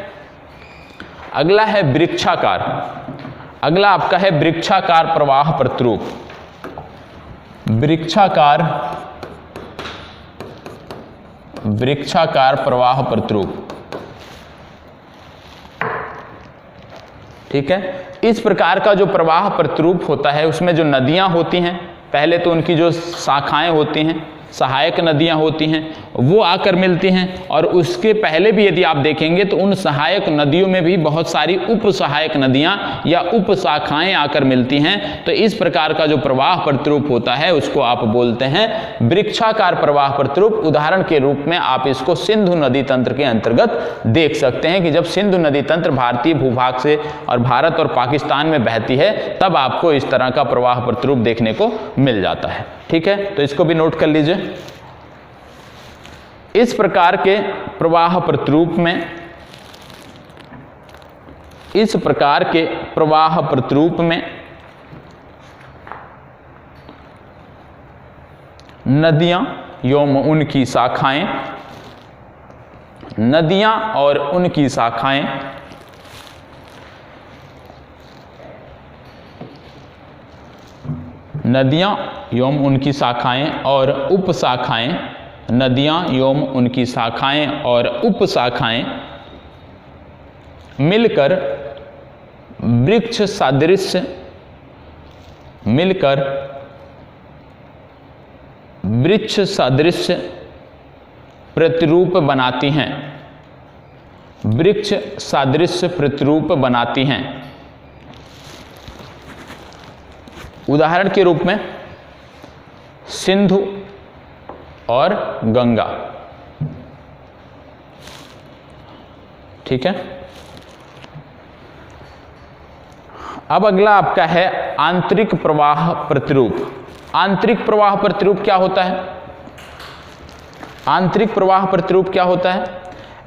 अगला है वृक्षाकार। अगला आपका है वृक्षाकार प्रवाह प्रतिरूप। वृक्षाकार प्रवाह प्रतिरूप। ठीक है। इस प्रकार का जो प्रवाह प्रतिरूप होता है उसमें जो नदियां होती हैं, पहले तो उनकी जो शाखाएं होती हैं, सहायक नदियां होती हैं, वो आकर मिलती हैं और उसके पहले भी यदि आप देखेंगे तो उन सहायक नदियों में भी बहुत सारी उप सहायक नदियां या उप शाखाएं आकर मिलती हैं। तो इस प्रकार का जो प्रवाह प्रतिरूप होता है उसको आप बोलते हैं वृक्षाकार प्रवाह प्रतिरूप। उदाहरण के रूप में आप इसको सिंधु नदी तंत्र के अंतर्गत देख सकते हैं कि जब सिंधु नदी तंत्र भारतीय भूभाग से और भारत और पाकिस्तान में बहती है तब आपको इस तरह का प्रवाह प्रतिरूप देखने को मिल जाता है। ठीक है, तो इसको भी नोट कर लीजिए। इस प्रकार के प्रवाह प्रतिरूप में, इस प्रकार के प्रवाह प्रतिरूप में नदियां एवं उनकी शाखाएं, नदियां और उनकी शाखाएं नदियां एवं उनकी शाखाएं और उप शाखाएं, नदियां एवं उनकी शाखाएं और उप शाखाएं मिलकर वृक्ष सदृश, मिलकर वृक्ष सदृश प्रतिरूप बनाती हैं, वृक्ष सदृश प्रतिरूप बनाती हैं। उदाहरण के रूप में सिंधु और गंगा। ठीक है। अब अगला आपका है आंतरिक प्रवाह प्रतिरूप। आंतरिक प्रवाह प्रतिरूप क्या होता है? आंतरिक प्रवाह प्रतिरूप क्या होता है?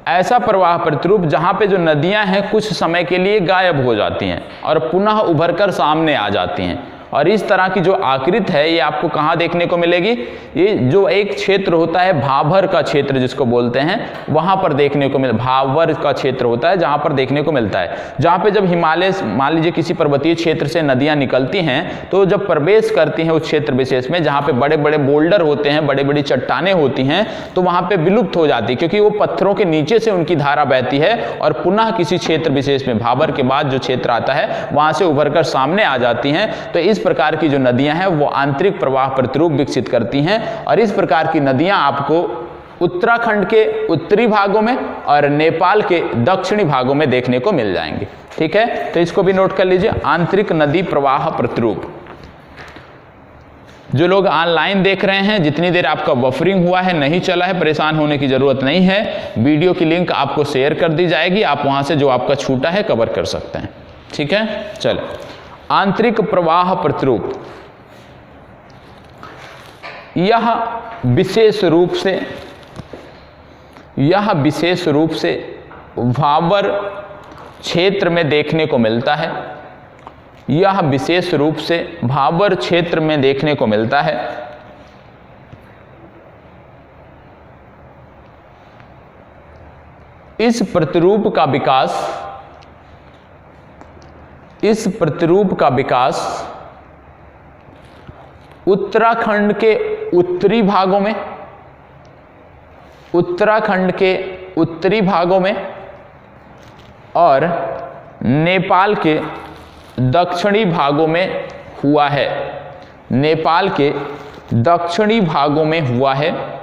ऐसा प्रवाह प्रतिरूप जहां पे जो नदियां हैं कुछ समय के लिए गायब हो जाती हैं और पुनः उभरकर सामने आ जाती हैं। और इस तरह की जो आकृति है ये आपको कहाँ देखने को मिलेगी? ये जो एक क्षेत्र होता है भाबर का क्षेत्र जिसको बोलते हैं, वहाँ पर देखने को मिल, भाबर का क्षेत्र होता है जहाँ पर देखने को मिलता है। जहाँ पे जब हिमालय, मान लीजिए किसी पर्वतीय क्षेत्र से नदियाँ निकलती हैं तो जब प्रवेश करती हैं उस क्षेत्र विशेष में जहाँ पे बड़े बड़े बोल्डर होते हैं, बड़ी बड़ी चट्टानें होती हैं, तो वहाँ पे विलुप्त हो जाती है क्योंकि वो पत्थरों के नीचे से उनकी धारा बहती है और पुनः किसी क्षेत्र विशेष में, भाबर के बाद जो क्षेत्र आता है वहाँ से उभरकर सामने आ जाती हैं। तो इस प्रकार की जो नदियां हैं वो आंतरिक प्रवाह प्रतिरूप विकसित करती हैं और इस प्रकार की नदियां आपको उत्तराखंड के उत्तरी भागों में और नेपाल के दक्षिणी भागों में देखने को मिल जाएंगे। ठीक है, तो इसको भी नोट कर लीजिए, आंतरिक नदी प्रवाह प्रतिरूप। जो लोग ऑनलाइन देख रहे हैं, जितनी देर आपका बफरिंग हुआ है, नहीं चला है, परेशान होने की जरूरत नहीं है। वीडियो की लिंक आपको शेयर कर दी जाएगी, आप वहां से जो आपका छूटा है कवर कर सकते हैं। ठीक है, चलो आंतरिक प्रवाह प्रतिरूप, यह विशेष रूप से भाबर क्षेत्र में देखने को मिलता है। यह विशेष रूप से भाबर क्षेत्र में देखने को मिलता है। इस प्रतिरूप का विकास उत्तराखंड के उत्तरी भागों में और नेपाल के दक्षिणी भागों में हुआ है। नेपाल के दक्षिणी भागों में हुआ है।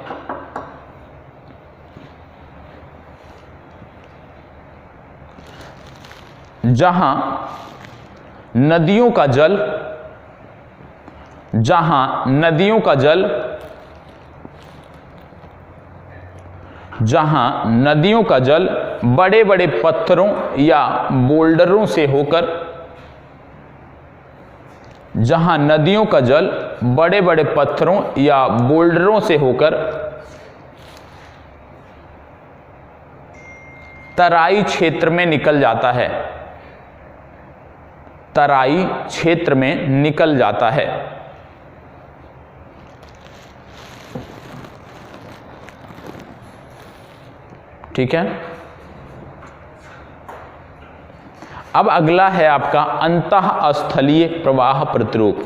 जहां नदियों का जल बड़े बड़े पत्थरों या बोल्डरों से होकर तराई क्षेत्र में निकल जाता है। ठीक है। अब अगला है आपका अंतःस्थलीय प्रवाह प्रतिरूप।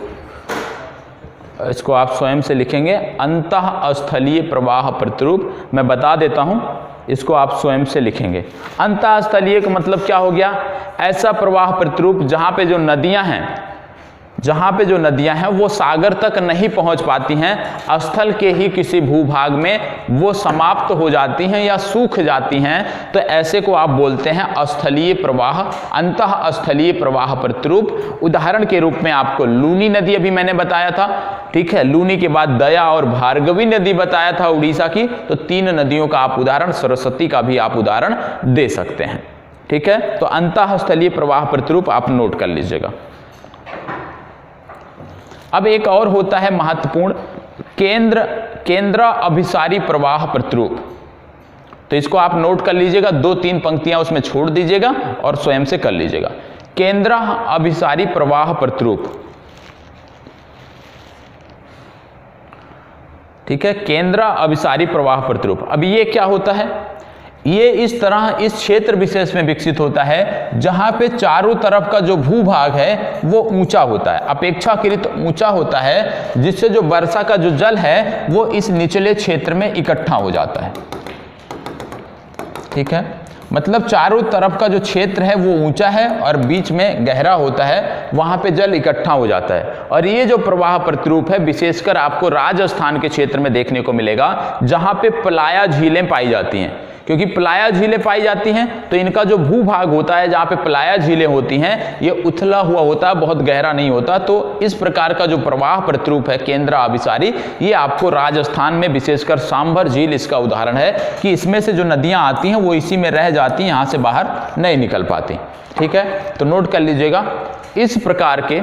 इसको आप स्वयं से लिखेंगे, अंतःस्थलीय प्रवाह प्रतिरूप। मैं बता देता हूं, इसको आप स्वयं से लिखेंगे। अंतःस्थलीय का मतलब क्या हो गया? ऐसा प्रवाह प्रतिरूप जहां पे जो नदियां हैं वो सागर तक नहीं पहुंच पाती हैं, स्थल के ही किसी भूभाग में वो समाप्त हो जाती हैं या सूख जाती हैं, तो ऐसे को आप बोलते हैं स्थलीय प्रवाह, अंतःस्थलीय प्रवाह प्रतिरूप। उदाहरण के रूप में आपको लूनी नदी अभी मैंने बताया था, ठीक है। लूनी के बाद दया और भार्गवी नदी बताया था उड़ीसा की, तो 3 नदियों का आप उदाहरण, सरस्वती का भी आप उदाहरण दे सकते हैं। ठीक है, तो अंतःस्थलीय प्रवाह प्रतिरूप आप नोट कर लीजिएगा। अब एक और होता है महत्वपूर्ण, केंद्र अभिसारी प्रवाह प्रतिरूप। तो इसको आप नोट कर लीजिएगा, 2-3 पंक्तियां उसमें छोड़ दीजिएगा और स्वयं से कर लीजिएगा। केंद्र अभिसारी प्रवाह प्रतिरूप, ठीक है, केंद्र अभिसारी प्रवाह प्रतिरूप। अब ये क्या होता है? ये इस तरह इस क्षेत्र विशेष में विकसित होता है जहां पे चारों तरफ का जो भूभाग है वो ऊंचा होता है, अपेक्षाकृत ऊंचा होता है, जिससे जो वर्षा का जो जल है वो इस निचले क्षेत्र में इकट्ठा हो जाता है। ठीक है, मतलब चारों तरफ का जो क्षेत्र है वो ऊंचा है और बीच में गहरा होता है, वहां पे जल इकट्ठा हो जाता है। और ये जो प्रवाह प्रतिरूप है विशेषकर आपको राजस्थान के क्षेत्र में देखने को मिलेगा, जहां पे प्लाया झीलें पाई जाती हैं। क्योंकि प्लाया झीलें पाई जाती हैं तो इनका जो भूभाग होता है जहां पे प्लाया झीलें होती हैं ये उथला हुआ होता है, बहुत गहरा नहीं होता। तो इस प्रकार का जो प्रवाह प्रतिरूप है केंद्र अभिसारी, ये आपको राजस्थान में विशेषकर सांभर झील इसका उदाहरण है कि इसमें से जो नदियां आती हैं वो इसी में रह जाती हैं, यहां से बाहर नहीं निकल पाती। ठीक है, तो नोट कर लीजिएगा, इस प्रकार के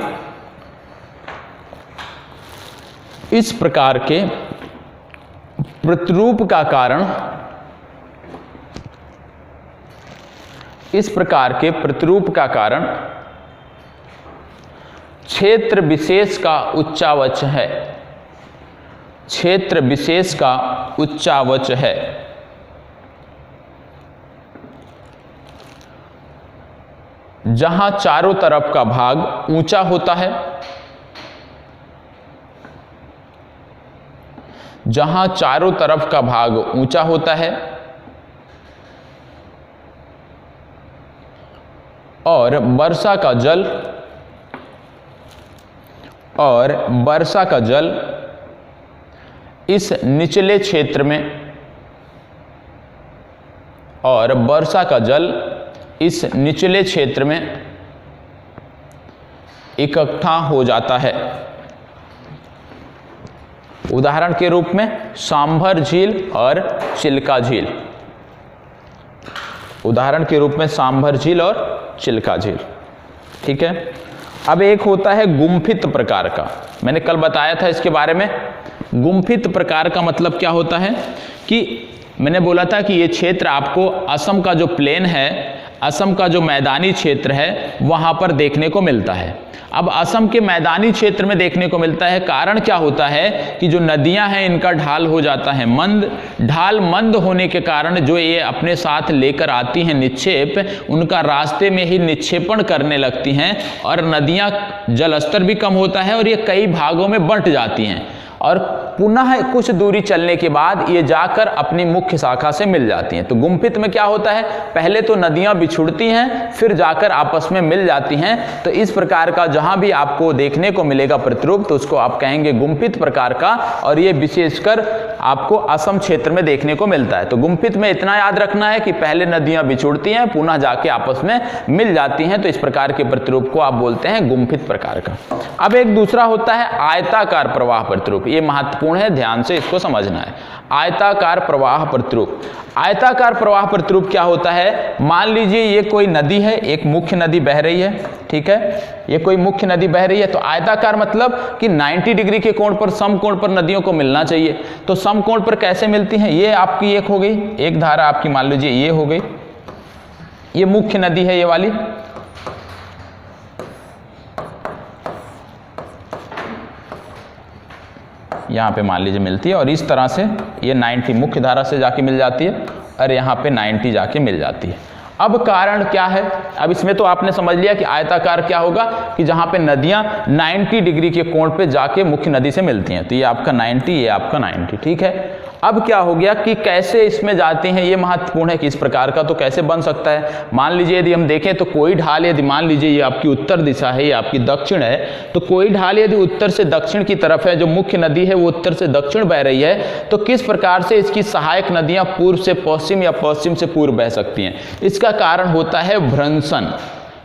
प्रतिरूप का कारण, इस प्रकार के प्रतिरूप का कारण क्षेत्र विशेष का उच्चावच है, क्षेत्र विशेष का उच्चावच है। जहां चारों तरफ का भाग ऊंचा होता है, जहां चारों तरफ का भाग ऊंचा होता है और वर्षा का जल इस निचले क्षेत्र में, और वर्षा का जल इस निचले क्षेत्र में इकट्ठा हो जाता है। उदाहरण के रूप में सांभर झील और चिल्का झील, उदाहरण के रूप में सांभर झील और चिल्का झील। ठीक है, अब एक होता है गुम्फित प्रकार का, मैंने कल बताया था इसके बारे में। गुम्फित प्रकार का मतलब क्या होता है कि मैंने बोला था कि ये क्षेत्र आपको असम का जो प्लेन है, असम का जो मैदानी क्षेत्र है वहाँ पर देखने को मिलता है। अब असम के मैदानी क्षेत्र में देखने को मिलता है, कारण क्या होता है कि जो नदियां हैं इनका ढाल हो जाता है मंद। ढाल मंद होने के कारण जो ये अपने साथ लेकर आती हैं निक्षेप, उनका रास्ते में ही निक्षेपण करने लगती हैं और नदियां जलस्तर भी कम होता है और ये कई भागों में बंट जाती हैं और पुनः कुछ दूरी चलने के बाद ये जाकर अपनी मुख्य शाखा से मिल जाती हैं। तो गुम्फित में क्या होता है, पहले तो नदियां बिछुड़ती हैं फिर जाकर आपस में मिल जाती हैं। तो इस प्रकार का जहां भी आपको देखने को मिलेगा प्रतिरूप तो उसको आप कहेंगे गुम्फित प्रकार का, और ये विशेषकर आपको असम क्षेत्र में देखने को मिलता है। तो गुम्फित में इतना याद रखना है कि पहले नदियां बिछुड़ती हैं पुनः जाके आपस में मिल जाती हैं, तो इस प्रकार के प्रतिरूप को आप बोलते हैं गुम्फित प्रकार का। अब एक दूसरा होता है आयताकार प्रवाह प्रतिरूप, ये महत्वपूर्ण है, ध्यान से इसको समझना है। आयताकार प्रवाह प्रतिरूप, आयताकार प्रवाह प्रतिरूप क्या होता है, मान लीजिए ये कोई नदी है, एक मुख्य नदी बह रही है, ठीक है, ये कोई मुख्य नदी बह रही है। तो आयताकार मतलब कि 90 डिग्री के कोण पर, समकोण पर नदियों को मिलना चाहिए। तो समकोण पर कैसे मिलती हैं, ये आपकी एक हो गई, एक धारा आपकी मान लीजिए ये हो गई, ये मुख्य नदी है ये वाली, यहाँ पे मान लीजिए मिलती है और इस तरह से ये 90 मुख्य धारा से जाके मिल जाती है और यहाँ पे 90 जाके मिल जाती है। अब कारण क्या है, अब इसमें तो आपने समझ लिया कि आयताकार क्या होगा कि जहाँ पे नदियाँ 90 डिग्री के कोण पे जाके मुख्य नदी से मिलती हैं। तो ये आपका 90, ये आपका 90, ठीक है। अब क्या हो गया कि कैसे इसमें जाते हैं, ये महत्वपूर्ण है कि इस प्रकार का तो कैसे बन सकता है। मान लीजिए यदि हम देखें तो कोई ढाल, यदि मान लीजिए ये आपकी उत्तर दिशा है, ये आपकी दक्षिण है, तो कोई ढाल यदि उत्तर से दक्षिण की तरफ है, जो मुख्य नदी है वो उत्तर से दक्षिण बह रही है, तो किस प्रकार से इसकी सहायक नदियां पूर्व से पश्चिम या पश्चिम से पूर्व बह सकती हैं। इसका कारण होता है भ्रंशन,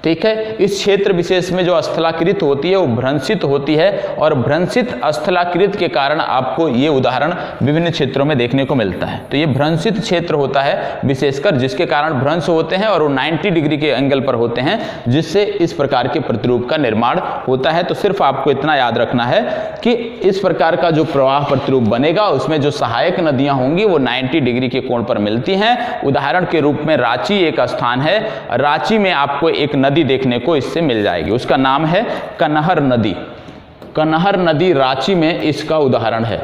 ठीक है। इस क्षेत्र विशेष में जो स्थलाकृत होती है वो भ्रंशित होती है और भ्रंशित स्थलाकृत के कारण आपको ये उदाहरण विभिन्न क्षेत्रों में देखने को मिलता है। तो ये भ्रंशित क्षेत्र होता है विशेषकर, जिसके कारण भ्रंश होते हैं और वो 90 डिग्री के एंगल पर होते हैं, जिससे इस प्रकार के प्रतिरूप का निर्माण होता है। तो सिर्फ आपको इतना याद रखना है कि इस प्रकार का जो प्रवाह प्रतिरूप बनेगा उसमें जो सहायक नदियां होंगी वो 90 डिग्री के कोण पर मिलती हैं। उदाहरण के रूप में रांची एक स्थान है, रांची में आपको एक नदी देखने को इससे मिल जाएगी, उसका नाम है कनहर नदी। कनहर नदी रांची में इसका उदाहरण है।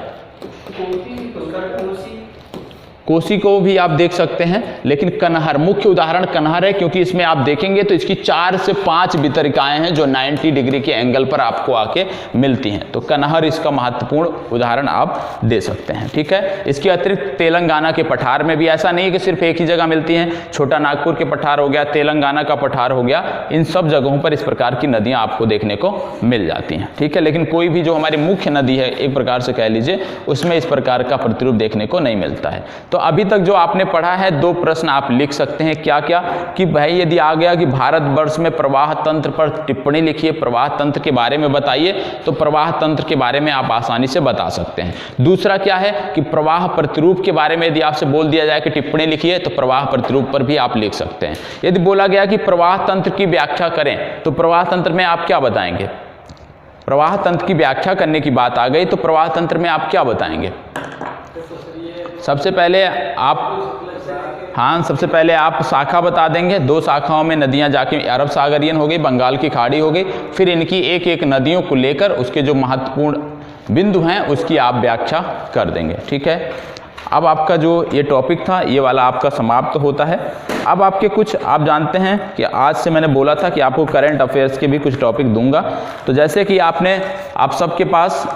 कोसी को भी आप देख सकते हैं, लेकिन कनहर मुख्य उदाहरण कनहर है, क्योंकि इसमें आप देखेंगे तो इसकी 4 से 5 वितरिकाएं हैं जो 90 डिग्री के एंगल पर आपको आके मिलती हैं। तो कनहर इसका महत्वपूर्ण उदाहरण आप दे सकते हैं, ठीक है। इसके अतिरिक्त तेलंगाना के पठार में भी ऐसा नहीं है कि सिर्फ एक ही जगह मिलती हैं, छोटा नागपुर के पठार हो गया, तेलंगाना का पठार हो गया, इन सब जगहों पर इस प्रकार की नदियां आपको देखने को मिल जाती हैं, ठीक है। लेकिन कोई भी जो हमारी मुख्य नदी है एक प्रकार से कह लीजिए, उसमें इस प्रकार का प्रतिरूप देखने को नहीं मिलता है। तो अभी तक जो आपने पढ़ा है 2 प्रश्न आप लिख सकते हैं, क्या क्या, कि भाई यदि आ गया कि भारतवर्ष में प्रवाह तंत्र पर टिप्पणी लिखिए, प्रवाह तंत्र के बारे में बताइए, तो प्रवाह तंत्र के बारे में आप आसानी से बता सकते हैं। दूसरा क्या है कि प्रवाह प्रतिरूप के बारे में यदि आपसे बोल दिया जाए कि टिप्पणी लिखिए, तो प्रवाह प्रतिरूप पर भी आप लिख सकते हैं। यदि बोला गया कि प्रवाह तंत्र की व्याख्या करें, तो प्रवाह तंत्र में आप क्या बताएंगे। प्रवाह तंत्र की व्याख्या करने की बात आ गई तो प्रवाह तंत्र में आप क्या बताएंगे। सबसे पहले आप शाखा बता देंगे। 2 शाखाओं में नदियां जाके अरब सागरियन हो गई, बंगाल की खाड़ी हो गई, फिर इनकी एक एक नदियों को लेकर उसके जो महत्वपूर्ण बिंदु हैं उसकी आप व्याख्या कर देंगे, ठीक है। अब आपका जो ये टॉपिक था ये वाला आपका समाप्त होता है। अब आपके कुछ आप जानते हैं कि आज से मैंने बोला था कि आपको करंट अफेयर्स के भी कुछ टॉपिक दूंगा। तो जैसे कि आप सबके पास